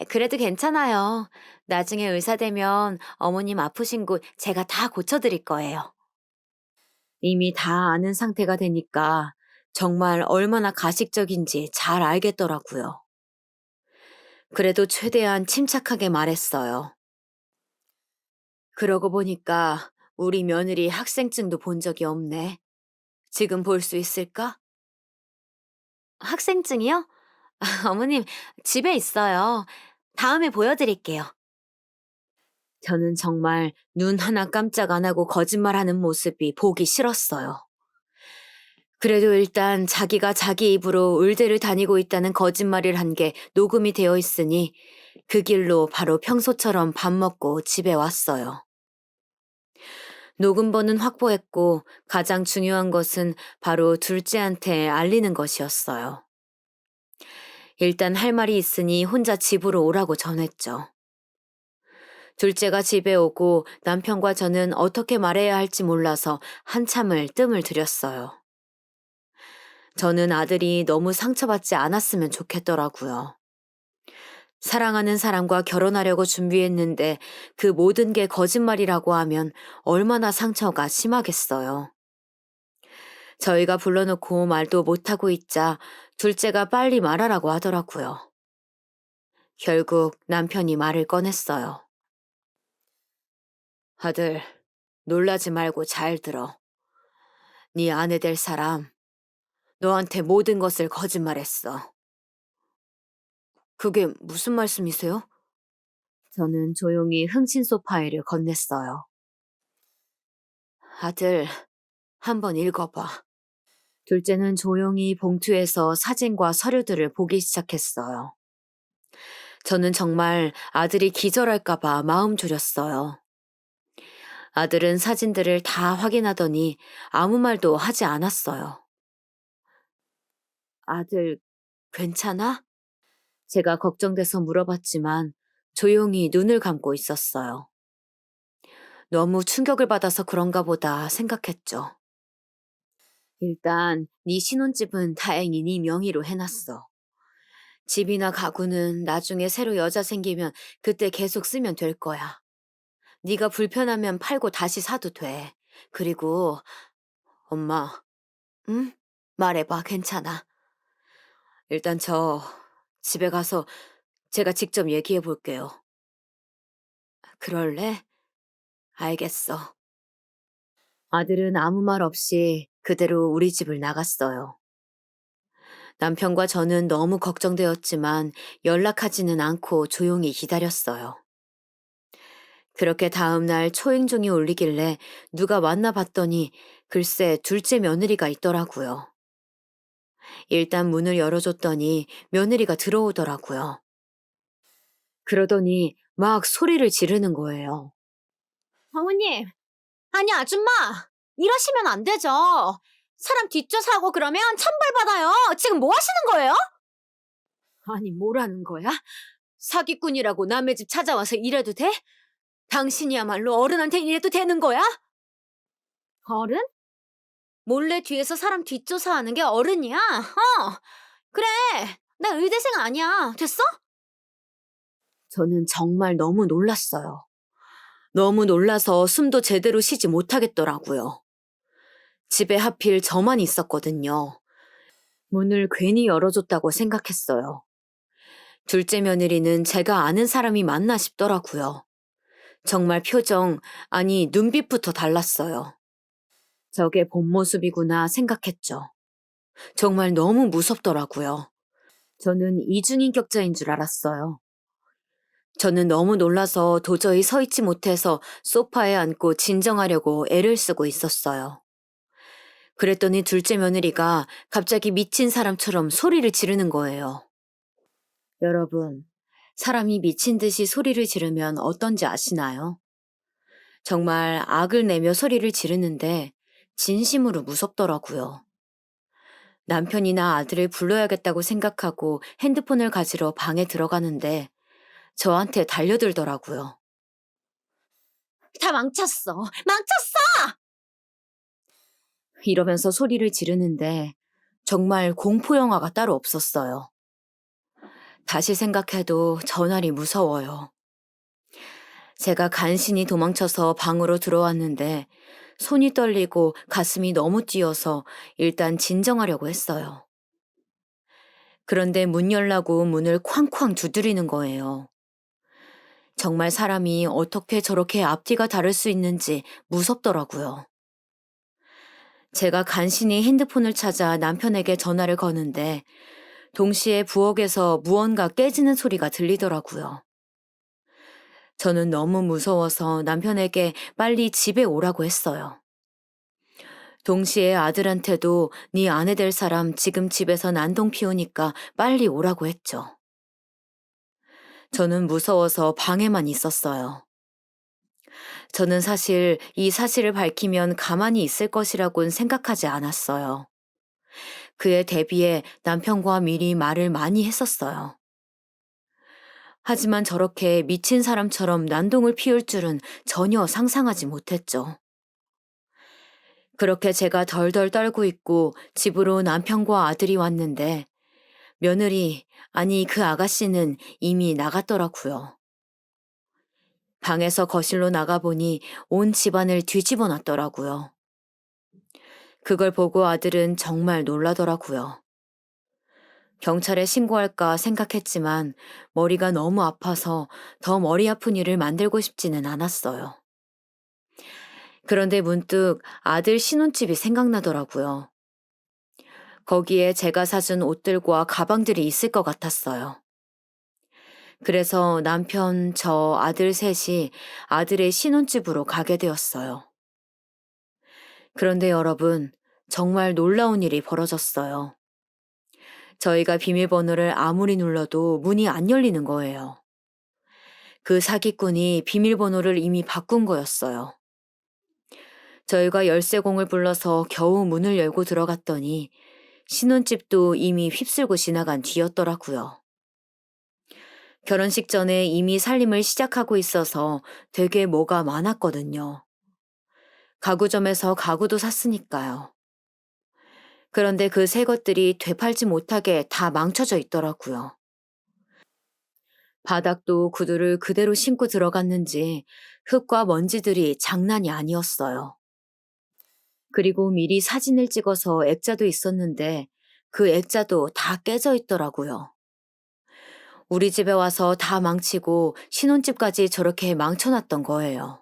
그래도 괜찮아요. 나중에 의사 되면 어머님 아프신 곳 제가 다 고쳐드릴 거예요. 이미 다 아는 상태가 되니까 정말 얼마나 가식적인지 잘 알겠더라고요. 그래도 최대한 침착하게 말했어요. 그러고 보니까 우리 며느리 학생증도 본 적이 없네. 지금 볼 수 있을까? 학생증이요? 어머님, 집에 있어요. 다음에 보여드릴게요. 저는 정말 눈 하나 깜짝 안 하고 거짓말하는 모습이 보기 싫었어요. 그래도 일단 자기가 자기 입으로 의대를 다니고 있다는 거짓말을 한 게 녹음이 되어 있으니 그 길로 바로 평소처럼 밥 먹고 집에 왔어요. 녹음본은 확보했고 가장 중요한 것은 바로 둘째한테 알리는 것이었어요. 일단 할 말이 있으니 혼자 집으로 오라고 전했죠. 둘째가 집에 오고 남편과 저는 어떻게 말해야 할지 몰라서 한참을 뜸을 들였어요. 저는 아들이 너무 상처받지 않았으면 좋겠더라고요. 사랑하는 사람과 결혼하려고 준비했는데 그 모든 게 거짓말이라고 하면 얼마나 상처가 심하겠어요. 저희가 불러놓고 말도 못하고 있자 둘째가 빨리 말하라고 하더라고요. 결국 남편이 말을 꺼냈어요. 아들, 놀라지 말고 잘 들어. 네 아내 될 사람, 너한테 모든 것을 거짓말했어. 그게 무슨 말씀이세요? 저는 조용히 흥신소 파일을 건넸어요. 아들, 한번 읽어봐. 둘째는 조용히 봉투에서 사진과 서류들을 보기 시작했어요. 저는 정말 아들이 기절할까봐 마음 졸였어요. 아들은 사진들을 다 확인하더니 아무 말도 하지 않았어요. 아들, 괜찮아? 제가 걱정돼서 물어봤지만 조용히 눈을 감고 있었어요. 너무 충격을 받아서 그런가 보다 생각했죠. 일단 네 신혼집은 다행히 네 명의로 해놨어. 집이나 가구는 나중에 새로 여자 생기면 그때 계속 쓰면 될 거야. 네가 불편하면 팔고 다시 사도 돼. 그리고 엄마, 응? 말해봐, 괜찮아. 일단 저 집에 가서 제가 직접 얘기해 볼게요. 그럴래? 알겠어. 아들은 아무 말 없이 그대로 우리 집을 나갔어요. 남편과 저는 너무 걱정되었지만 연락하지는 않고 조용히 기다렸어요. 그렇게 다음날 초행종이 울리길래 누가 왔나 봤더니 글쎄 둘째 며느리가 있더라고요. 일단 문을 열어줬더니 며느리가 들어오더라고요. 그러더니 막 소리를 지르는 거예요. 어머님, 아니 아줌마, 이러시면 안 되죠. 사람 뒷조사하고 그러면 천벌받아요. 지금 뭐 하시는 거예요? 아니, 뭐라는 거야? 사기꾼이라고 남의 집 찾아와서 이래도 돼? 당신이야말로 어른한테 이래도 되는 거야? 어른? 몰래 뒤에서 사람 뒷조사하는 게 어른이야? 그래. 나 의대생 아니야. 됐어? 저는 정말 너무 놀랐어요. 너무 놀라서 숨도 제대로 쉬지 못하겠더라고요. 집에 하필 저만 있었거든요. 문을 괜히 열어줬다고 생각했어요. 둘째 며느리는 제가 아는 사람이 맞나 싶더라고요. 정말 표정, 아니 눈빛부터 달랐어요. 저게 본 모습이구나 생각했죠. 정말 너무 무섭더라고요. 저는 이중인격자인 줄 알았어요. 저는 너무 놀라서 도저히 서 있지 못해서 소파에 앉고 진정하려고 애를 쓰고 있었어요. 그랬더니 둘째 며느리가 갑자기 미친 사람처럼 소리를 지르는 거예요. 여러분, 사람이 미친 듯이 소리를 지르면 어떤지 아시나요? 정말 악을 내며 소리를 지르는데 진심으로 무섭더라고요. 남편이나 아들을 불러야겠다고 생각하고 핸드폰을 가지러 방에 들어가는데 저한테 달려들더라고요. 다 망쳤어. 망쳤어! 이러면서 소리를 지르는데 정말 공포영화가 따로 없었어요. 다시 생각해도 전날이 무서워요. 제가 간신히 도망쳐서 방으로 들어왔는데 손이 떨리고 가슴이 너무 뛰어서 일단 진정하려고 했어요. 그런데 문 열라고 문을 쾅쾅 두드리는 거예요. 정말 사람이 어떻게 저렇게 앞뒤가 다를 수 있는지 무섭더라고요. 제가 간신히 핸드폰을 찾아 남편에게 전화를 거는데 동시에 부엌에서 무언가 깨지는 소리가 들리더라고요. 저는 너무 무서워서 남편에게 빨리 집에 오라고 했어요. 동시에 아들한테도 네 아내 될 사람 지금 집에서 난동 피우니까 빨리 오라고 했죠. 저는 무서워서 방에만 있었어요. 저는 사실 이 사실을 밝히면 가만히 있을 것이라고는 생각하지 않았어요. 그에 대비해 남편과 미리 말을 많이 했었어요. 하지만 저렇게 미친 사람처럼 난동을 피울 줄은 전혀 상상하지 못했죠. 그렇게 제가 덜덜 떨고 있고 집으로 남편과 아들이 왔는데 며느리, 아니 그 아가씨는 이미 나갔더라고요. 방에서 거실로 나가보니 온 집안을 뒤집어 놨더라고요. 그걸 보고 아들은 정말 놀라더라고요. 경찰에 신고할까 생각했지만 머리가 너무 아파서 더 머리 아픈 일을 만들고 싶지는 않았어요. 그런데 문득 아들 신혼집이 생각나더라고요. 거기에 제가 사준 옷들과 가방들이 있을 것 같았어요. 그래서 남편, 저, 아들 셋이 아들의 신혼집으로 가게 되었어요. 그런데 여러분, 정말 놀라운 일이 벌어졌어요. 저희가 비밀번호를 아무리 눌러도 문이 안 열리는 거예요. 그 사기꾼이 비밀번호를 이미 바꾼 거였어요. 저희가 열쇠공을 불러서 겨우 문을 열고 들어갔더니 신혼집도 이미 휩쓸고 지나간 뒤였더라고요. 결혼식 전에 이미 살림을 시작하고 있어서 되게 뭐가 많았거든요. 가구점에서 가구도 샀으니까요. 그런데 그 새 것들이 되팔지 못하게 다 망쳐져 있더라고요. 바닥도 구두를 그대로 신고 들어갔는지 흙과 먼지들이 장난이 아니었어요. 그리고 미리 사진을 찍어서 액자도 있었는데 그 액자도 다 깨져 있더라고요. 우리 집에 와서 다 망치고 신혼집까지 저렇게 망쳐놨던 거예요.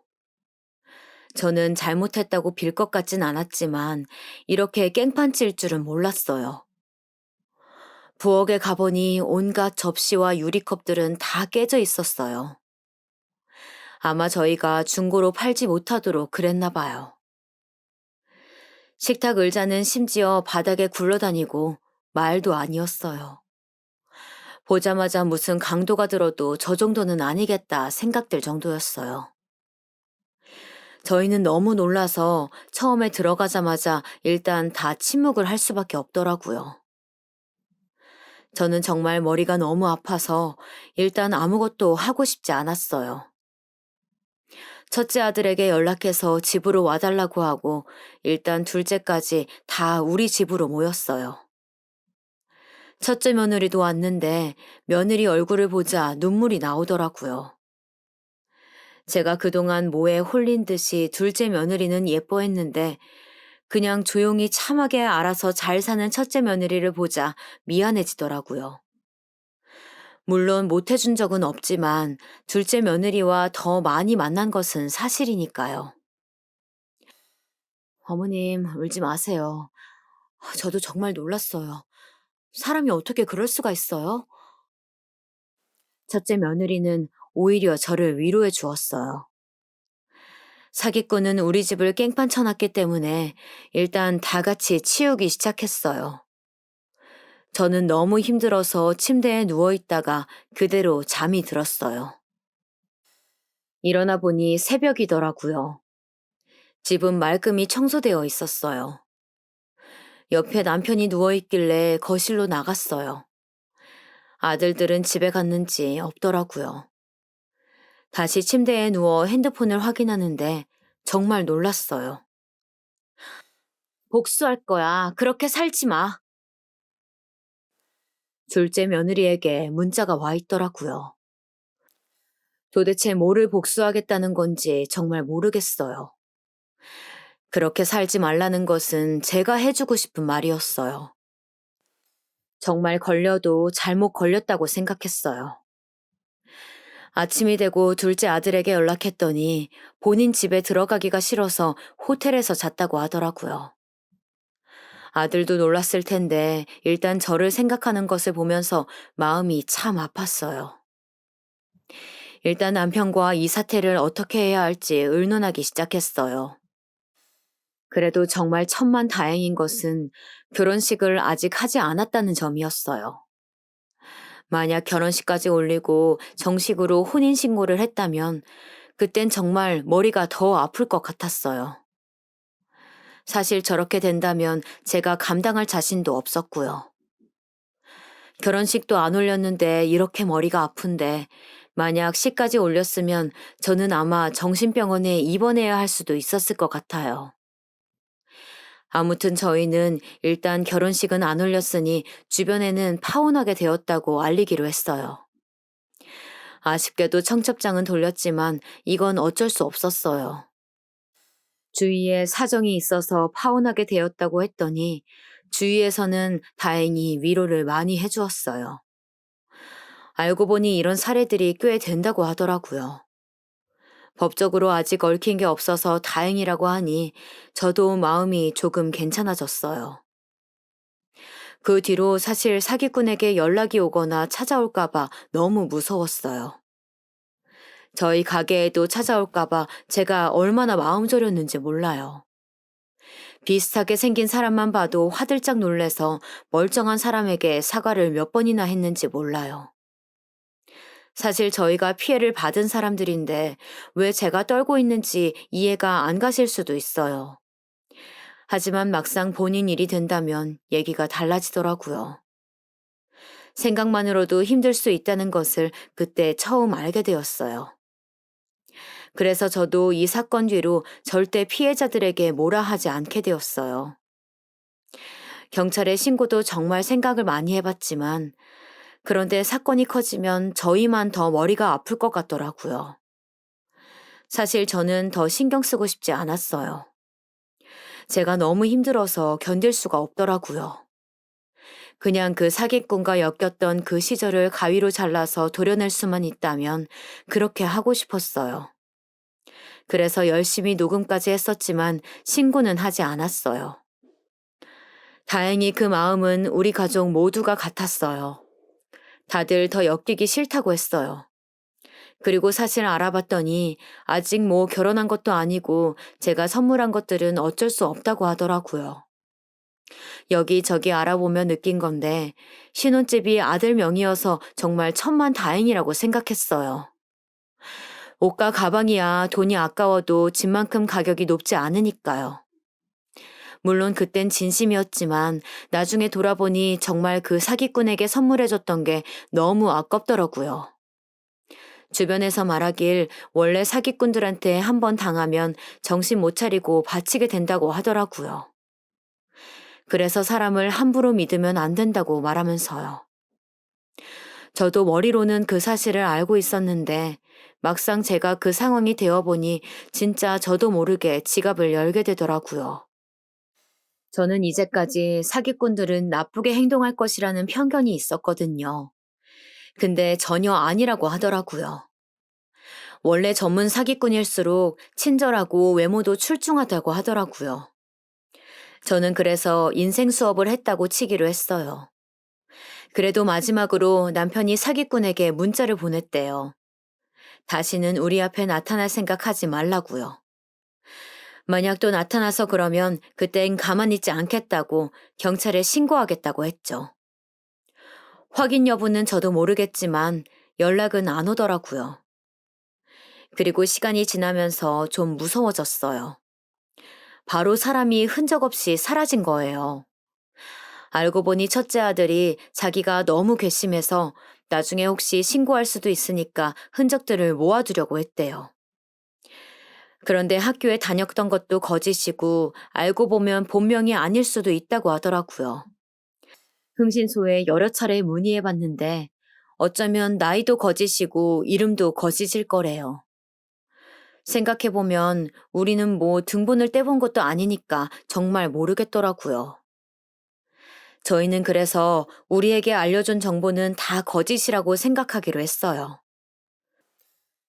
저는 잘못했다고 빌 것 같진 않았지만 이렇게 깽판 칠 줄은 몰랐어요. 부엌에 가보니 온갖 접시와 유리컵들은 다 깨져 있었어요. 아마 저희가 중고로 팔지 못하도록 그랬나 봐요. 식탁 의자는 심지어 바닥에 굴러다니고 말도 아니었어요. 보자마자 무슨 강도가 들어도 저 정도는 아니겠다 생각될 정도였어요. 저희는 너무 놀라서 처음에 들어가자마자 일단 다 침묵을 할 수밖에 없더라고요. 저는 정말 머리가 너무 아파서 일단 아무것도 하고 싶지 않았어요. 첫째 아들에게 연락해서 집으로 와달라고 하고 일단 둘째까지 다 우리 집으로 모였어요. 첫째 며느리도 왔는데 며느리 얼굴을 보자 눈물이 나오더라고요. 제가 그동안 뭐에 홀린 듯이 둘째 며느리는 예뻐했는데 그냥 조용히 참하게 알아서 잘 사는 첫째 며느리를 보자 미안해지더라고요. 물론 못해준 적은 없지만 둘째 며느리와 더 많이 만난 것은 사실이니까요. 어머님, 울지 마세요. 저도 정말 놀랐어요. 사람이 어떻게 그럴 수가 있어요? 첫째 며느리는 오히려 저를 위로해 주었어요. 사기꾼은 우리 집을 깽판 쳐놨기 때문에 일단 다 같이 치우기 시작했어요. 저는 너무 힘들어서 침대에 누워있다가 그대로 잠이 들었어요. 일어나 보니 새벽이더라고요. 집은 말끔히 청소되어 있었어요. 옆에 남편이 누워있길래 거실로 나갔어요. 아들들은 집에 갔는지 없더라고요. 다시 침대에 누워 핸드폰을 확인하는데 정말 놀랐어요. 복수할 거야. 그렇게 살지 마. 둘째 며느리에게 문자가 와 있더라고요. 도대체 뭐를 복수하겠다는 건지 정말 모르겠어요. 그렇게 살지 말라는 것은 제가 해주고 싶은 말이었어요. 정말 걸려도 잘못 걸렸다고 생각했어요. 아침이 되고 둘째 아들에게 연락했더니 본인 집에 들어가기가 싫어서 호텔에서 잤다고 하더라고요. 아들도 놀랐을 텐데 일단 저를 생각하는 것을 보면서 마음이 참 아팠어요. 일단 남편과 이 사태를 어떻게 해야 할지 의논하기 시작했어요. 그래도 정말 천만 다행인 것은 결혼식을 아직 하지 않았다는 점이었어요. 만약 결혼식까지 올리고 정식으로 혼인신고를 했다면 그땐 정말 머리가 더 아플 것 같았어요. 사실 저렇게 된다면 제가 감당할 자신도 없었고요. 결혼식도 안 올렸는데 이렇게 머리가 아픈데 만약 시까지 올렸으면 저는 아마 정신병원에 입원해야 할 수도 있었을 것 같아요. 아무튼 저희는 일단 결혼식은 안 올렸으니 주변에는 파혼하게 되었다고 알리기로 했어요. 아쉽게도 청첩장은 돌렸지만 이건 어쩔 수 없었어요. 주위에 사정이 있어서 파혼하게 되었다고 했더니 주위에서는 다행히 위로를 많이 해주었어요. 알고 보니 이런 사례들이 꽤 된다고 하더라고요. 법적으로 아직 얽힌 게 없어서 다행이라고 하니 저도 마음이 조금 괜찮아졌어요. 그 뒤로 사실 사기꾼에게 연락이 오거나 찾아올까봐 너무 무서웠어요. 저희 가게에도 찾아올까봐 제가 얼마나 마음 졸였는지 몰라요. 비슷하게 생긴 사람만 봐도 화들짝 놀래서 멀쩡한 사람에게 사과를 몇 번이나 했는지 몰라요. 사실 저희가 피해를 받은 사람들인데 왜 제가 떨고 있는지 이해가 안 가실 수도 있어요. 하지만 막상 본인 일이 된다면 얘기가 달라지더라고요. 생각만으로도 힘들 수 있다는 것을 그때 처음 알게 되었어요. 그래서 저도 이 사건 뒤로 절대 피해자들에게 뭐라 하지 않게 되었어요. 경찰에 신고도 정말 생각을 많이 해봤지만 그런데 사건이 커지면 저희만 더 머리가 아플 것 같더라고요. 사실 저는 더 신경 쓰고 싶지 않았어요. 제가 너무 힘들어서 견딜 수가 없더라고요. 그냥 그 사기꾼과 엮였던 그 시절을 가위로 잘라서 도려낼 수만 있다면 그렇게 하고 싶었어요. 그래서 열심히 녹음까지 했었지만 신고는 하지 않았어요. 다행히 그 마음은 우리 가족 모두가 같았어요. 다들 더 엮이기 싫다고 했어요. 그리고 사실 알아봤더니 아직 뭐 결혼한 것도 아니고 제가 선물한 것들은 어쩔 수 없다고 하더라고요. 여기저기 알아보며 느낀 건데 신혼집이 아들 명의여서 정말 천만다행이라고 생각했어요. 옷과 가방이야 돈이 아까워도 집만큼 가격이 높지 않으니까요. 물론 그땐 진심이었지만 나중에 돌아보니 정말 그 사기꾼에게 선물해줬던 게 너무 아깝더라고요. 주변에서 말하길 원래 사기꾼들한테 한번 당하면 정신 못 차리고 바치게 된다고 하더라고요. 그래서 사람을 함부로 믿으면 안 된다고 말하면서요. 저도 머리로는 그 사실을 알고 있었는데 막상 제가 그 상황이 되어보니 진짜 저도 모르게 지갑을 열게 되더라고요. 저는 이제까지 사기꾼들은 나쁘게 행동할 것이라는 편견이 있었거든요. 근데 전혀 아니라고 하더라고요. 원래 전문 사기꾼일수록 친절하고 외모도 출중하다고 하더라고요. 저는 그래서 인생 수업을 했다고 치기로 했어요. 그래도 마지막으로 남편이 사기꾼에게 문자를 보냈대요. 다시는 우리 앞에 나타날 생각하지 말라고요. 만약 또 나타나서 그러면 그땐 가만히 있지 않겠다고 경찰에 신고하겠다고 했죠. 확인 여부는 저도 모르겠지만 연락은 안 오더라고요. 그리고 시간이 지나면서 좀 무서워졌어요. 바로 사람이 흔적 없이 사라진 거예요. 알고 보니 첫째 아들이 자기가 너무 괘씸해서 나중에 혹시 신고할 수도 있으니까 흔적들을 모아두려고 했대요. 그런데 학교에 다녔던 것도 거짓이고 알고 보면 본명이 아닐 수도 있다고 하더라고요. 흥신소에 여러 차례 문의해 봤는데 어쩌면 나이도 거짓이고 이름도 거짓일 거래요. 생각해보면 우리는 뭐 등본을 떼본 것도 아니니까 정말 모르겠더라고요. 저희는 그래서 우리에게 알려준 정보는 다 거짓이라고 생각하기로 했어요.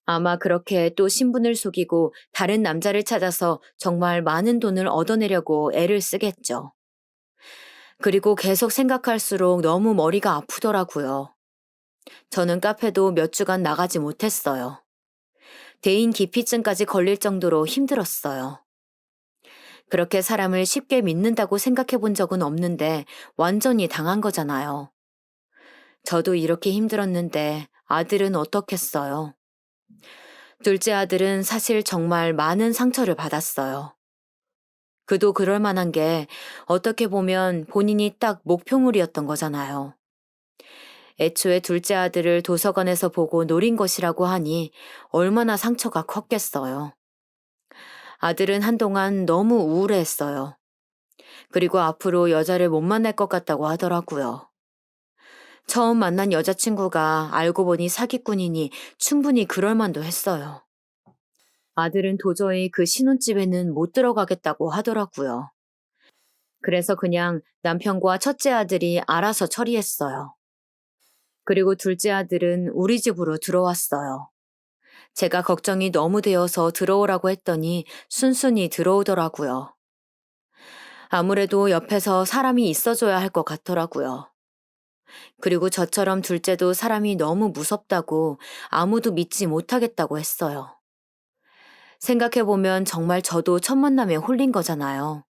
아마 그렇게 또 신분을 속이고 다른 남자를 찾아서 정말 많은 돈을 얻어내려고 애를 쓰겠죠. 그리고 계속 생각할수록 너무 머리가 아프더라고요. 저는 카페도 몇 주간 나가지 못했어요. 대인 기피증까지 걸릴 정도로 힘들었어요. 그렇게 사람을 쉽게 믿는다고 생각해 본 적은 없는데 완전히 당한 거잖아요. 저도 이렇게 힘들었는데 아들은 어떻겠어요? 둘째 아들은 사실 정말 많은 상처를 받았어요. 그도 그럴 만한 게 어떻게 보면 본인이 딱 목표물이었던 거잖아요. 애초에 둘째 아들을 도서관에서 보고 노린 것이라고 하니 얼마나 상처가 컸겠어요. 아들은 한동안 너무 우울해했어요. 그리고 앞으로 여자를 못 만날 것 같다고 하더라고요. 처음 만난 여자친구가 알고 보니 사기꾼이니 충분히 그럴 만도 했어요. 아들은 도저히 그 신혼집에는 못 들어가겠다고 하더라고요. 그래서 그냥 남편과 첫째 아들이 알아서 처리했어요. 그리고 둘째 아들은 우리 집으로 들어왔어요. 제가 걱정이 너무 되어서 들어오라고 했더니 순순히 들어오더라고요. 아무래도 옆에서 사람이 있어줘야 할 것 같더라고요. 그리고 저처럼 둘째도 사람이 너무 무섭다고 아무도 믿지 못하겠다고 했어요. 생각해보면 정말 저도 첫 만남에 홀린 거잖아요.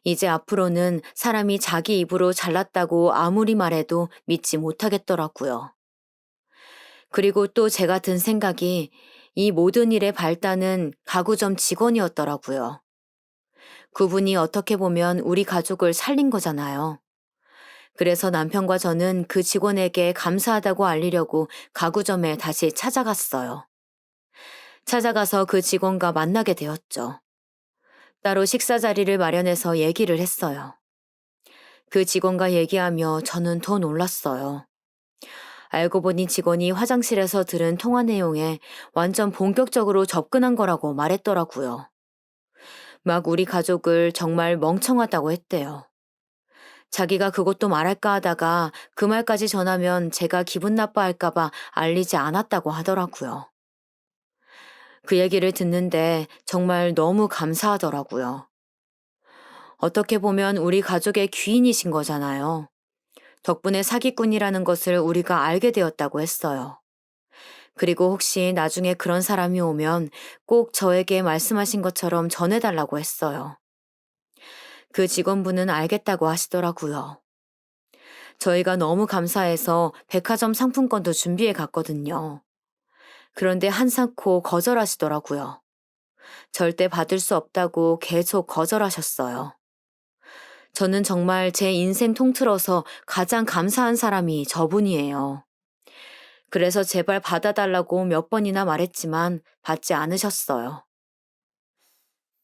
이제 앞으로는 사람이 자기 입으로 잘났다고 아무리 말해도 믿지 못하겠더라고요. 그리고 또 제가 든 생각이 이 모든 일의 발단은 가구점 직원이었더라고요. 그분이 어떻게 보면 우리 가족을 살린 거잖아요. 그래서 남편과 저는 그 직원에게 감사하다고 알리려고 가구점에 다시 찾아갔어요. 찾아가서 그 직원과 만나게 되었죠. 따로 식사 자리를 마련해서 얘기를 했어요. 그 직원과 얘기하며 저는 더 놀랐어요. 알고 보니 직원이 화장실에서 들은 통화 내용에 완전 본격적으로 접근한 거라고 말했더라고요. 막 우리 가족을 정말 멍청하다고 했대요. 자기가 그것도 말할까 하다가 그 말까지 전하면 제가 기분 나빠할까봐 알리지 않았다고 하더라고요. 그 얘기를 듣는데 정말 너무 감사하더라고요. 어떻게 보면 우리 가족의 귀인이신 거잖아요. 덕분에 사기꾼이라는 것을 우리가 알게 되었다고 했어요. 그리고 혹시 나중에 그런 사람이 오면 꼭 저에게 말씀하신 것처럼 전해달라고 했어요. 그 직원분은 알겠다고 하시더라고요. 저희가 너무 감사해서 백화점 상품권도 준비해 갔거든요. 그런데 한사코 거절하시더라고요. 절대 받을 수 없다고 계속 거절하셨어요. 저는 정말 제 인생 통틀어서 가장 감사한 사람이 저분이에요. 그래서 제발 받아달라고 몇 번이나 말했지만 받지 않으셨어요.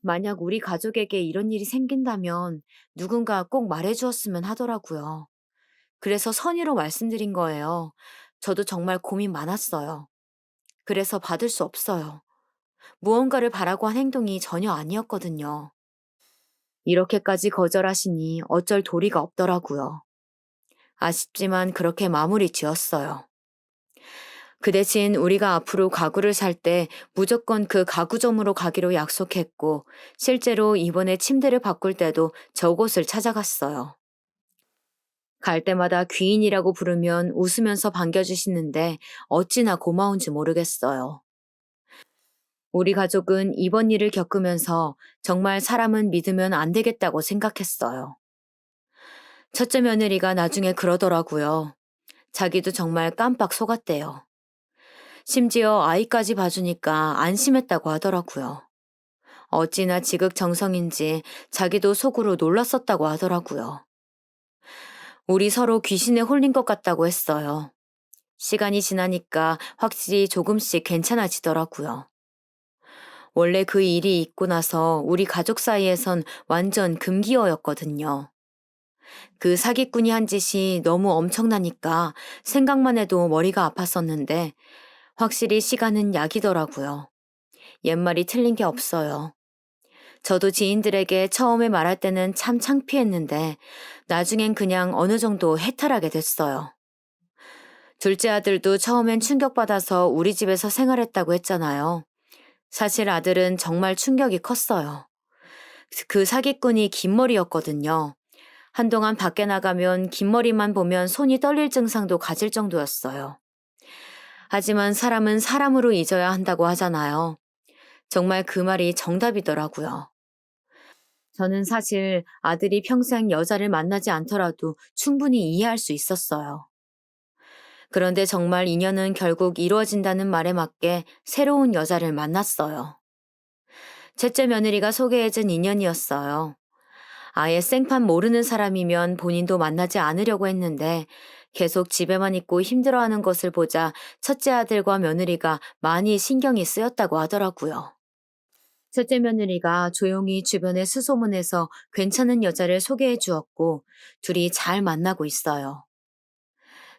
만약 우리 가족에게 이런 일이 생긴다면 누군가 꼭 말해주었으면 하더라고요. 그래서 선의로 말씀드린 거예요. 저도 정말 고민 많았어요. 그래서 받을 수 없어요. 무언가를 바라고 한 행동이 전혀 아니었거든요. 이렇게까지 거절하시니 어쩔 도리가 없더라고요. 아쉽지만 그렇게 마무리 지었어요. 그 대신 우리가 앞으로 가구를 살 때 무조건 그 가구점으로 가기로 약속했고, 실제로 이번에 침대를 바꿀 때도 저곳을 찾아갔어요. 갈 때마다 귀인이라고 부르면 웃으면서 반겨주시는데 어찌나 고마운지 모르겠어요. 우리 가족은 이번 일을 겪으면서 정말 사람은 믿으면 안 되겠다고 생각했어요. 첫째 며느리가 나중에 그러더라고요. 자기도 정말 깜빡 속았대요. 심지어 아이까지 봐주니까 안심했다고 하더라고요. 어찌나 지극정성인지 자기도 속으로 놀랐었다고 하더라고요. 우리 서로 귀신에 홀린 것 같다고 했어요. 시간이 지나니까 확실히 조금씩 괜찮아지더라고요. 원래 그 일이 있고 나서 우리 가족 사이에선 완전 금기어였거든요. 그 사기꾼이 한 짓이 너무 엄청나니까 생각만 해도 머리가 아팠었는데 확실히 시간은 약이더라고요. 옛말이 틀린 게 없어요. 저도 지인들에게 처음에 말할 때는 참 창피했는데 나중엔 그냥 어느 정도 해탈하게 됐어요. 둘째 아들도 처음엔 충격받아서 우리 집에서 생활했다고 했잖아요. 사실 아들은 정말 충격이 컸어요. 그 사기꾼이 긴 머리였거든요. 한동안 밖에 나가면 긴 머리만 보면 손이 떨릴 증상도 가질 정도였어요. 하지만 사람은 사람으로 잊어야 한다고 하잖아요. 정말 그 말이 정답이더라고요. 저는 사실 아들이 평생 여자를 만나지 않더라도 충분히 이해할 수 있었어요. 그런데 정말 인연은 결국 이루어진다는 말에 맞게 새로운 여자를 만났어요. 셋째 며느리가 소개해준 인연이었어요. 아예 생판 모르는 사람이면 본인도 만나지 않으려고 했는데 계속 집에만 있고 힘들어하는 것을 보자 첫째 아들과 며느리가 많이 신경이 쓰였다고 하더라고요. 셋째 며느리가 조용히 주변에 수소문해서 괜찮은 여자를 소개해 주었고 둘이 잘 만나고 있어요.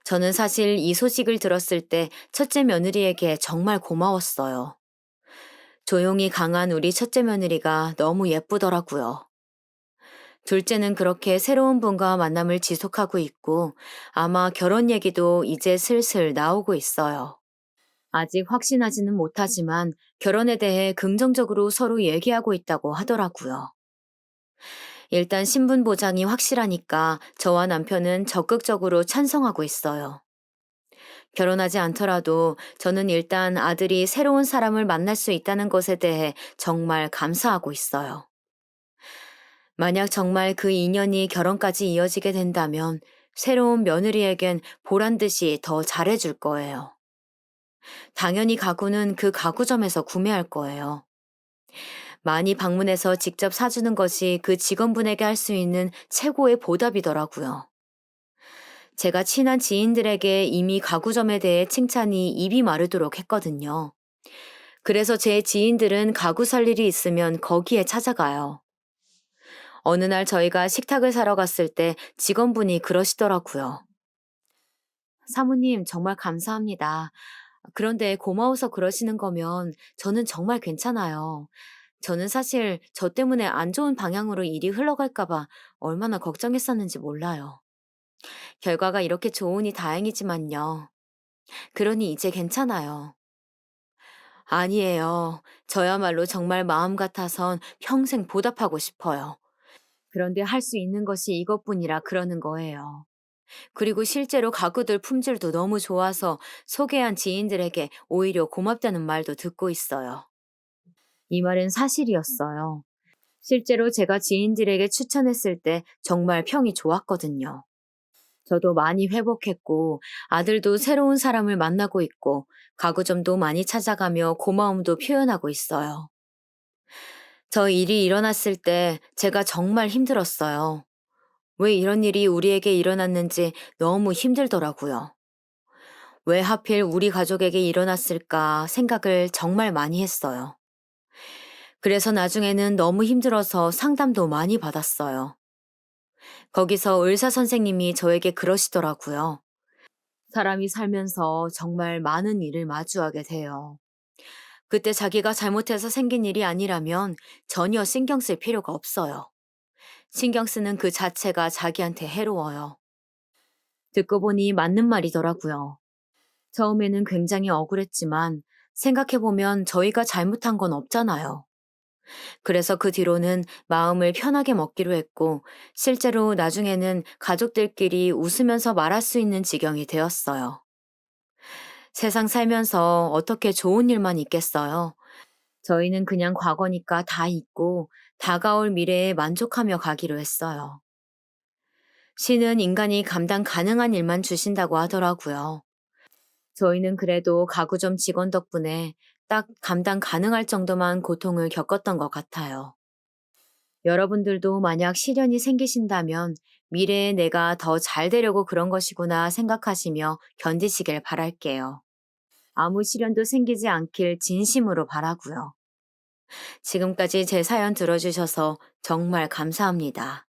저는 사실 이 소식을 들었을 때 첫째 며느리에게 정말 고마웠어요. 조용히 강한 우리 첫째 며느리가 너무 예쁘더라고요. 둘째는 그렇게 새로운 분과 만남을 지속하고 있고 아마 결혼 얘기도 이제 슬슬 나오고 있어요. 아직 확신하지는 못하지만 결혼에 대해 긍정적으로 서로 얘기하고 있다고 하더라고요. 일단 신분 보장이 확실하니까 저와 남편은 적극적으로 찬성하고 있어요. 결혼하지 않더라도 저는 일단 아들이 새로운 사람을 만날 수 있다는 것에 대해 정말 감사하고 있어요. 만약 정말 그 인연이 결혼까지 이어지게 된다면 새로운 며느리에겐 보란 듯이 더 잘해줄 거예요. 당연히 가구는 그 가구점에서 구매할 거예요. 많이 방문해서 직접 사주는 것이 그 직원분에게 할 수 있는 최고의 보답이더라고요. 제가 친한 지인들에게 이미 가구점에 대해 칭찬이 입이 마르도록 했거든요. 그래서 제 지인들은 가구 살 일이 있으면 거기에 찾아가요. 어느 날 저희가 식탁을 사러 갔을 때 직원분이 그러시더라고요. 사모님, 정말 감사합니다. 그런데 고마워서 그러시는 거면 저는 정말 괜찮아요. 저는 사실 저 때문에 안 좋은 방향으로 일이 흘러갈까봐 얼마나 걱정했었는지 몰라요. 결과가 이렇게 좋으니 다행이지만요. 그러니 이제 괜찮아요. 아니에요. 저야말로 정말 마음 같아선 평생 보답하고 싶어요. 그런데 할 수 있는 것이 이것뿐이라 그러는 거예요. 그리고 실제로 가구들 품질도 너무 좋아서 소개한 지인들에게 오히려 고맙다는 말도 듣고 있어요. 이 말은 사실이었어요. 실제로 제가 지인들에게 추천했을 때 정말 평이 좋았거든요. 저도 많이 회복했고 아들도 새로운 사람을 만나고 있고 가구점도 많이 찾아가며 고마움도 표현하고 있어요. 저 일이 일어났을 때 제가 정말 힘들었어요. 왜 이런 일이 우리에게 일어났는지 너무 힘들더라고요. 왜 하필 우리 가족에게 일어났을까 생각을 정말 많이 했어요. 그래서 나중에는 너무 힘들어서 상담도 많이 받았어요. 거기서 의사 선생님이 저에게 그러시더라고요. 사람이 살면서 정말 많은 일을 마주하게 돼요. 그때 자기가 잘못해서 생긴 일이 아니라면 전혀 신경 쓸 필요가 없어요. 신경 쓰는 그 자체가 자기한테 해로워요. 듣고 보니 맞는 말이더라고요. 처음에는 굉장히 억울했지만 생각해보면 저희가 잘못한 건 없잖아요. 그래서 그 뒤로는 마음을 편하게 먹기로 했고 실제로 나중에는 가족들끼리 웃으면서 말할 수 있는 지경이 되었어요. 세상 살면서 어떻게 좋은 일만 있겠어요? 저희는 그냥 과거니까 다 잊고 다가올 미래에 만족하며 가기로 했어요. 신은 인간이 감당 가능한 일만 주신다고 하더라고요. 저희는 그래도 가구점 직원 덕분에 딱 감당 가능할 정도만 고통을 겪었던 것 같아요. 여러분들도 만약 시련이 생기신다면 미래에 내가 더 잘 되려고 그런 것이구나 생각하시며 견디시길 바랄게요. 아무 시련도 생기지 않길 진심으로 바라고요. 지금까지 제 사연 들어주셔서 정말 감사합니다.